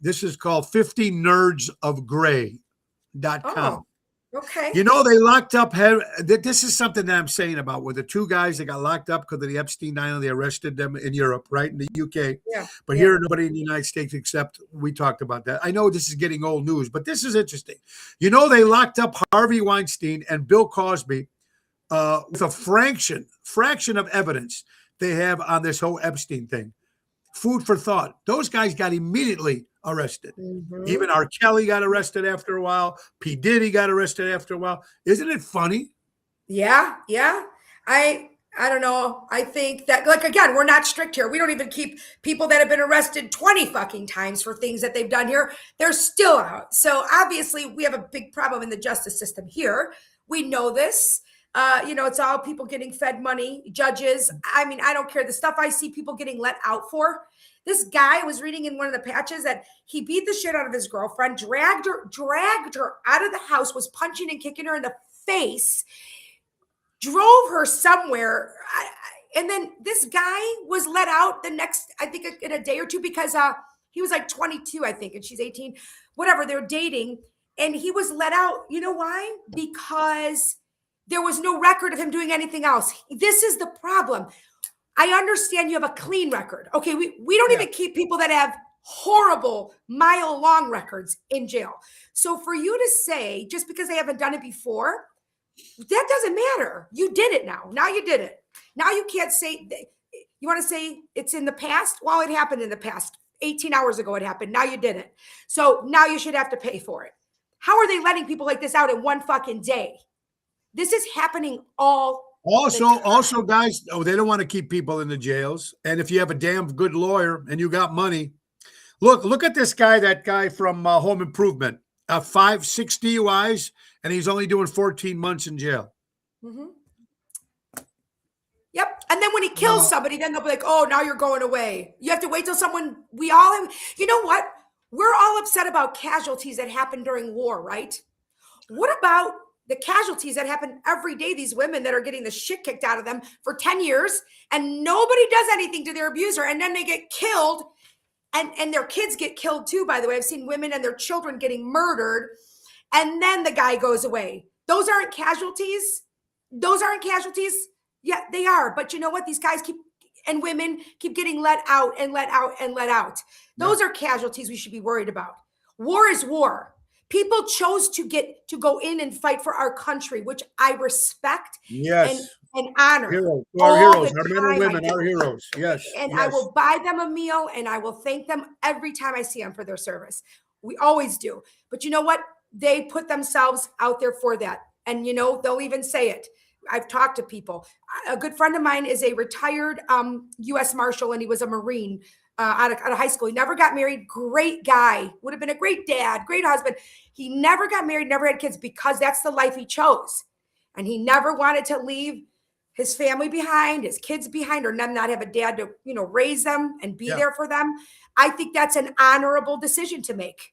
This is called 50nerdsofgrey.com. Okay. You know, they locked up. This is something that I'm saying about with the two guys that got locked up because of the Epstein Island. They arrested them in Europe, right, in the UK. Yeah. But here, nobody in the United States except we talked about that. I know this is getting old news, but this is interesting. You know, they locked up Harvey Weinstein and Bill Cosby with a fraction of evidence they have on this whole Epstein thing. Food for thought. Those guys got immediately arrested. Mm-hmm. Even R. Kelly got arrested after a while. P. Diddy got arrested after a while. Isn't it funny? Yeah. I don't know. I think that, like, again, we're not strict here. We don't even keep people that have been arrested 20 fucking times for things that they've done here. They're still out. So obviously we have a big problem in the justice system here. We know this. It's all people getting fed money, judges. I mean, I don't care. The stuff I see people getting let out for. This guy was reading in one of the patches that he beat the shit out of his girlfriend, dragged her out of the house, was punching and kicking her in the face, drove her somewhere. And then this guy was let out the next, I think in a day or two, because he was like 22, I think, and she's 18, whatever, they're dating. And he was let out. You know why? Because there was no record of him doing anything else. This is the problem. I understand you have a clean record. Okay, we don't even keep people that have horrible mile-long records in jail. So for you to say, just because they haven't done it before, that doesn't matter. You did it now. Now you did it. Now you can't say, you want to say it's in the past? Well, it happened in the past. 18 hours ago it happened. Now you did it. So now you should have to pay for it. How are they letting people like this out in one fucking day? This is happening all Also, guys, they don't want to keep people in the jails. And if you have a damn good lawyer and you got money, look at this guy, that guy from Home Improvement, 5, 6 DUIs, and he's only doing 14 months in jail. Mm-hmm. Yep. And then when he kills somebody, then they'll be like, oh, now you're going away. You have to wait till you know what? We're all upset about casualties that happen during war, right? What about the casualties that happen every day? These women that are getting the shit kicked out of them for 10 years and nobody does anything to their abuser, and then they get killed, and their kids get killed too, by the way. I've seen women and their children getting murdered, and then the guy goes away. Those aren't casualties. Yeah, they are. But you know what? These guys and women keep getting let out and let out and let out. Those are casualties we should be worried about. War is war. People chose to go in and fight for our country, which I respect and honor. Our heroes, our men and women, our heroes. Yes. And I will buy them a meal and I will thank them every time I see them for their service. We always do. But you know what? They put themselves out there for that. And, they'll even say it. I've talked to people. A good friend of mine is a retired U.S. Marshal, and he was a Marine out of high school. He never got married. Great guy. Would have been a great dad, great husband. He never got married, never had kids, because that's the life he chose. And he never wanted to leave his family behind, his kids behind, or not have a dad to, raise them and be there for them. I think that's an honorable decision to make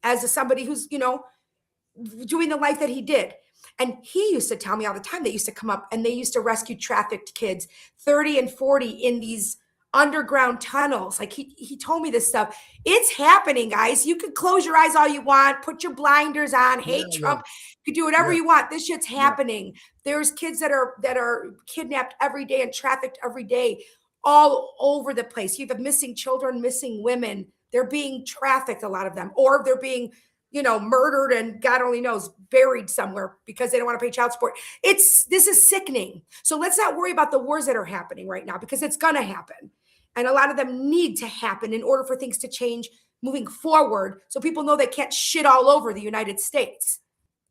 as somebody who's, doing the life that he did. And he used to tell me all the time, they used to come up and they used to rescue trafficked kids, 30 and 40 in these underground tunnels. Like he told me this stuff. It's happening, guys. You can close your eyes all you want, put your blinders on, hate Trump. You can do whatever you want. This shit's happening. There's kids that are kidnapped every day and trafficked every day all over the place. You have missing children, missing women. They're being trafficked, a lot of them, or they're being murdered and God only knows, buried somewhere because they don't want to pay child support. This is sickening. So let's not worry about the wars that are happening right now, because it's going to happen. And a lot of them need to happen in order for things to change moving forward. So people know they can't shit all over the United States.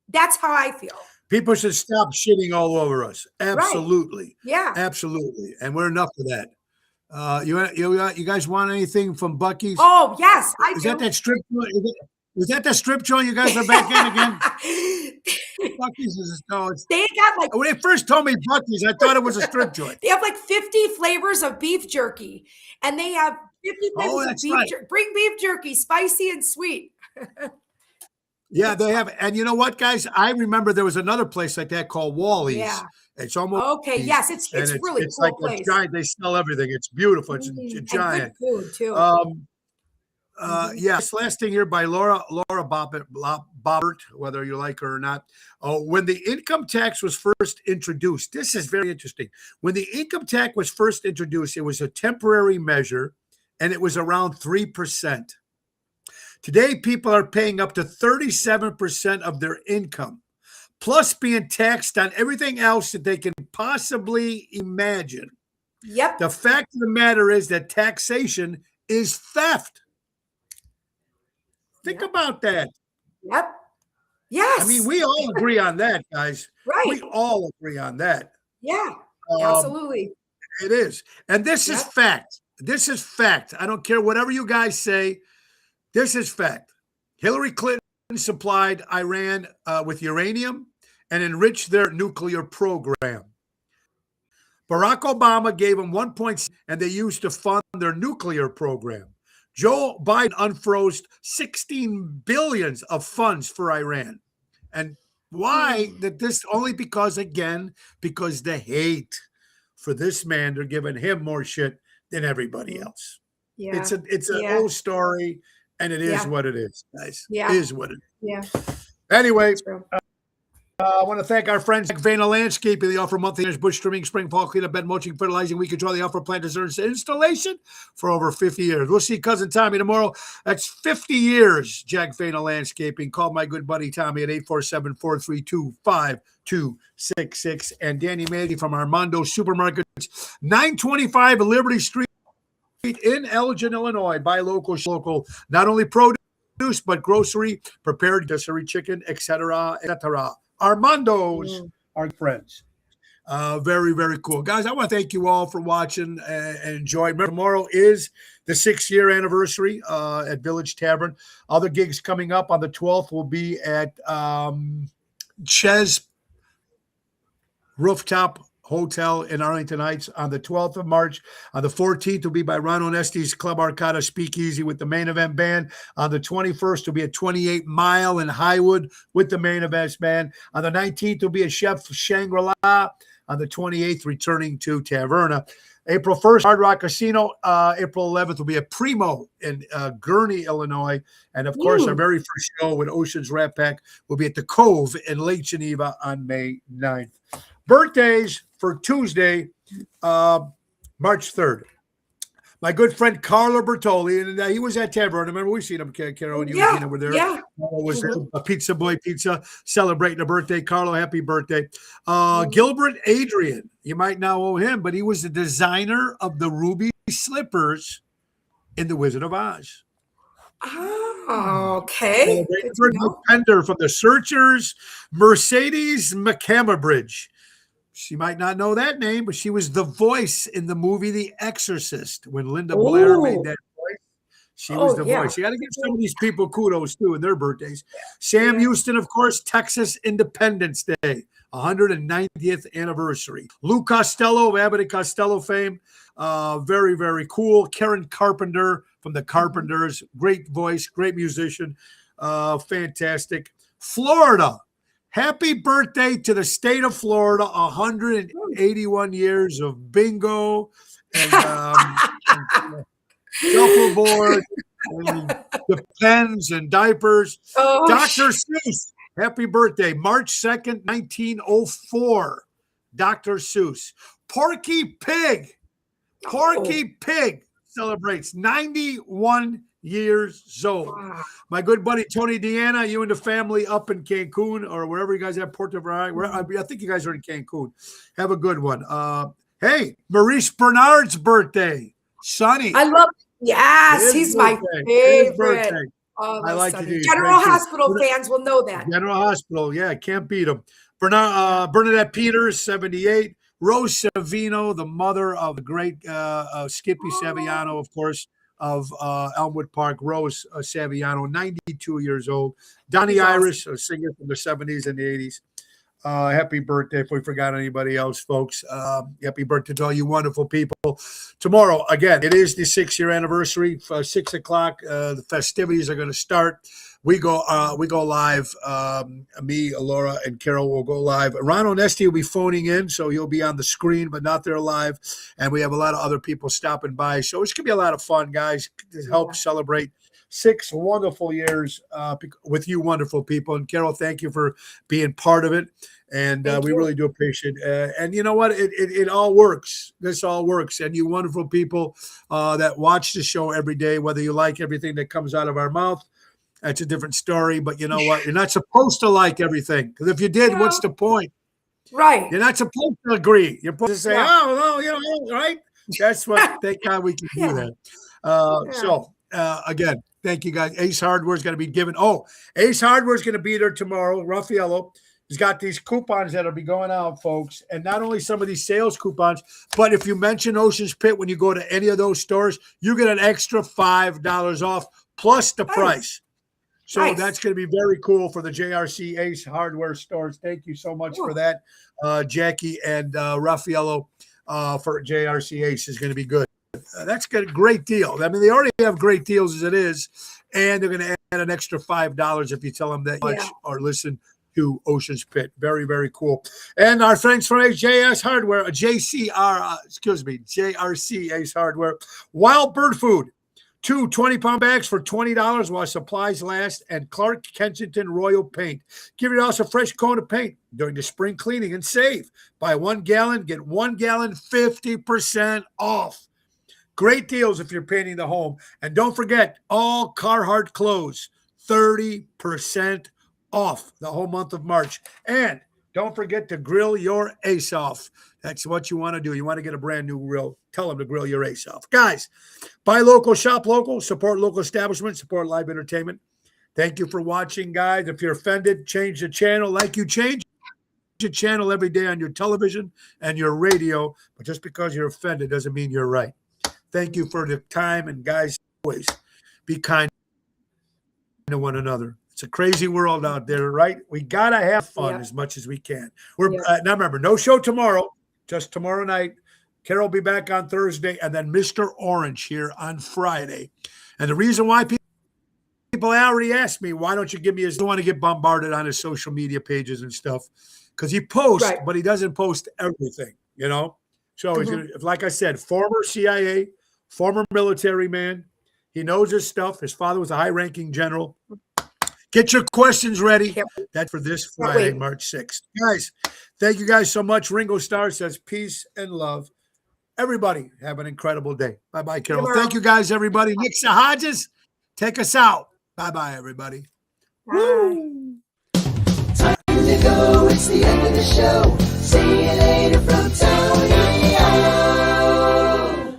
That's how I feel. People should stop shitting all over us. Absolutely. Right. Yeah. Absolutely. And we're enough of that. You guys want anything from Buc-ee's? Oh, yes. I do. That strip joint? Is that the strip joint you guys are back in again? Buc-ee's is they got when they first told me Buc-ee's, I thought it was a strip joint. They have 50 flavors of beef jerky, and they have 50 flavors of beef jerky. Bring beef jerky, spicy and sweet. Yeah, they have. And you know what, guys? I remember there was another place like that called Wally's. Yeah. It's almost okay. Yes, it's really it's cool like place. a giant. They sell everything. It's beautiful. It's a giant. And good food too. Yes, last thing here by Laura Bobbert, whether you like her or not. When the income tax was first introduced, this is very interesting. When the income tax was first introduced, it was a temporary measure, and it was around 3%. Today, people are paying up to 37% of their income, plus being taxed on everything else that they can possibly imagine. Yep. The fact of the matter is that taxation is theft. Think about that. Yep. Yes. I mean, we all agree on that, guys. Right. We all agree on that. Yeah, absolutely. It is. And this is fact. This is fact. I don't care whatever you guys say. This is fact. Hillary Clinton supplied Iran with uranium and enriched their nuclear program. Barack Obama gave them 1.6, and they used to fund their nuclear program. Joe Biden unfroze 16 billion of funds for Iran. And why? That this only because, again, because the hate for this man, they're giving him more shit than everybody else. Yeah. It's an old story, and it is what it is, guys. Yeah. It is what it is. Yeah. Anyway, I want to thank our friends at Vena Landscaping. They offer monthly bush trimming, spring, fall cleanup, bed mulching, fertilizing. We control. They offer plant deserts installation for over 50 years. We'll see Cousin Tommy tomorrow. That's 50 years, Jack Vena Landscaping. Call my good buddy Tommy at 847-432-5266. And Danny Mandy from Armando Supermarkets, 925 Liberty Street in Elgin, Illinois. Buy local, not only produce, but grocery, prepared grocery, chicken, etc., etc. Armando's are friends. Very, very cool. Guys, I want to thank you all for watching and enjoy. Remember, tomorrow is the 6-year anniversary at Village Tavern. Other gigs coming up on the 12th will be at Ches Rooftop Hotel in Arlington Heights on the 12th of March. On the 14th will be by Ron Onesti's Club Arcada Speakeasy with the Main Event Band. On the 21st will be at 28 Mile in Highwood with the Main Event Band. On the 19th will be a Chef Shangri-La. On the 28th, returning to Taverna. April 1st, Hard Rock Casino. April 11th will be a Primo in Gurnee, Illinois. And, of course, our very first show with Ocean's Rat Pack will be at the Cove in Lake Geneva on May 9th. Birthdays for Tuesday, March 3rd. My good friend Carlo Bertoli, and he was at Taverna. Remember, we've seen him, Carol and Eugenia were there. Yeah. Was a Pizza Boy Pizza celebrating a birthday. Carlo, happy birthday. Gilbert Adrian, you might now know him, but he was the designer of the ruby slippers in The Wizard of Oz. Oh, okay. Pender from the Searchers, Mercedes McCammerbridge. She might not know that name, but she was the voice in the movie The Exorcist when Linda Blair made that voice. She was the voice. You got to give some of these people kudos too in their birthdays. Sam Houston, of course, Texas Independence Day, 190th anniversary. Lou Costello of Abbott and Costello fame, very, very cool. Karen Carpenter from the Carpenters, great voice, great musician, fantastic. Florida. Happy birthday to the state of Florida, 181 years of bingo and shuffleboard and the pens and diapers. Dr. Seuss, happy birthday, March 2nd, 1904. Dr. Seuss. Porky Pig celebrates 91 years old. Wow. My good buddy Tony Deanna, you and the family up in Cancun or wherever you guys have, Puerto Vallarta. I think you guys are in Cancun. Have a good one. Hey, Maurice Bernard's birthday. Sonny. I love. Yes, he's my favorite. I like it. General Hospital fans will know that. General Hospital, yeah, can't beat him. Bernadette Peters, 78. Rose Savino, the mother of the great Skippy Saviano, of course, of Elmwood Park. Rose Saviano, 92 years old. Donnie Irish, a singer from the 70s and the 80s. Happy birthday if we forgot anybody else, folks. Happy birthday to all you wonderful people. Tomorrow, again, it is the 6-year anniversary. 6 o'clock, the festivities are going to start. We go live. Me, Laura, and Carol will go live. Ron Onesti will be phoning in, so he'll be on the screen, but not there live. And we have a lot of other people stopping by. So it's going to be a lot of fun, guys, to help celebrate 6 wonderful years with you wonderful people. And Carol, thank you for being part of it. And we really do appreciate it. And you know what? It all works. This all works. And you wonderful people that watch the show every day, whether you like everything that comes out of our mouth, that's a different story. But you know what? You're not supposed to like everything, because if you did, what's the point? Right. You're not supposed to agree. You're supposed to say, oh, well, you know, right? That's what, thank God we can do that. So again, thank you guys. Ace Hardware is going to be given. Oh, Ace Hardware is going to be there tomorrow. Raffaello has got these coupons that'll be going out, folks. And not only some of these sales coupons, but if you mention Ocean's Pit when you go to any of those stores, you get an extra $5 off plus the price. So that's going to be very cool for the JRC Ace Hardware stores. Thank you so much for that, Jackie and Raffaello for JRC Ace is going to be good. That's a great deal. I mean, they already have great deals as it is, and they're going to add an extra $5 if you tell them that much or listen to Ocean's Pit. Very, very cool. And our friends from JRC Ace Hardware, Wild Bird Food. 2 20-pound bags for $20 while supplies last, and Clark Kensington Royal Paint. Give your house a fresh coat of paint during the spring cleaning and save. Buy 1 gallon, get 1 gallon 50% off. Great deals if you're painting the home. And don't forget, all Carhartt clothes, 30% off the whole month of March. And don't forget to grill your ace off. That's what you want to do. You want to get a brand new grill. Tell them to grill your ace off. Guys, buy local, shop local, support local establishments, support live entertainment. Thank you for watching, guys. If you're offended, change the channel like you change the channel every day on your television and your radio. But just because you're offended doesn't mean you're right. Thank you for the time. And guys, always be kind to one another. It's a crazy world out there, right? We got to have fun as much as we can. Now remember, no show tomorrow, just tomorrow night. Carol will be back on Thursday, and then Mr. Orange here on Friday. And the reason why people already asked me, why don't you give me his, don't want to get bombarded on his social media pages and stuff, because he posts, but he doesn't post everything, you know? So he's gonna, like I said, former CIA, former military man. He knows his stuff. His father was a high-ranking general. Get your questions ready. That's for this Friday, March 6th. Guys, thank you guys so much. Ringo Starr says peace and love. Everybody have an incredible day. Bye-bye, Carol. Thank you guys, everybody. Nick Hodges, take us out. Bye-bye, everybody. Bye. Time to go. It's the end of the show. See you later from Tony O.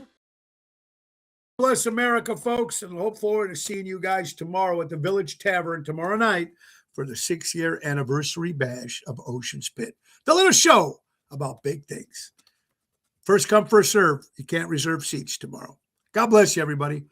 Bless America, folks, and look forward to seeing you guys tomorrow at the Village Tavern tomorrow night for the 6-year anniversary bash of Ocean's Pit. The little show about big things. First come, first serve. You can't reserve seats tomorrow. God bless you, everybody.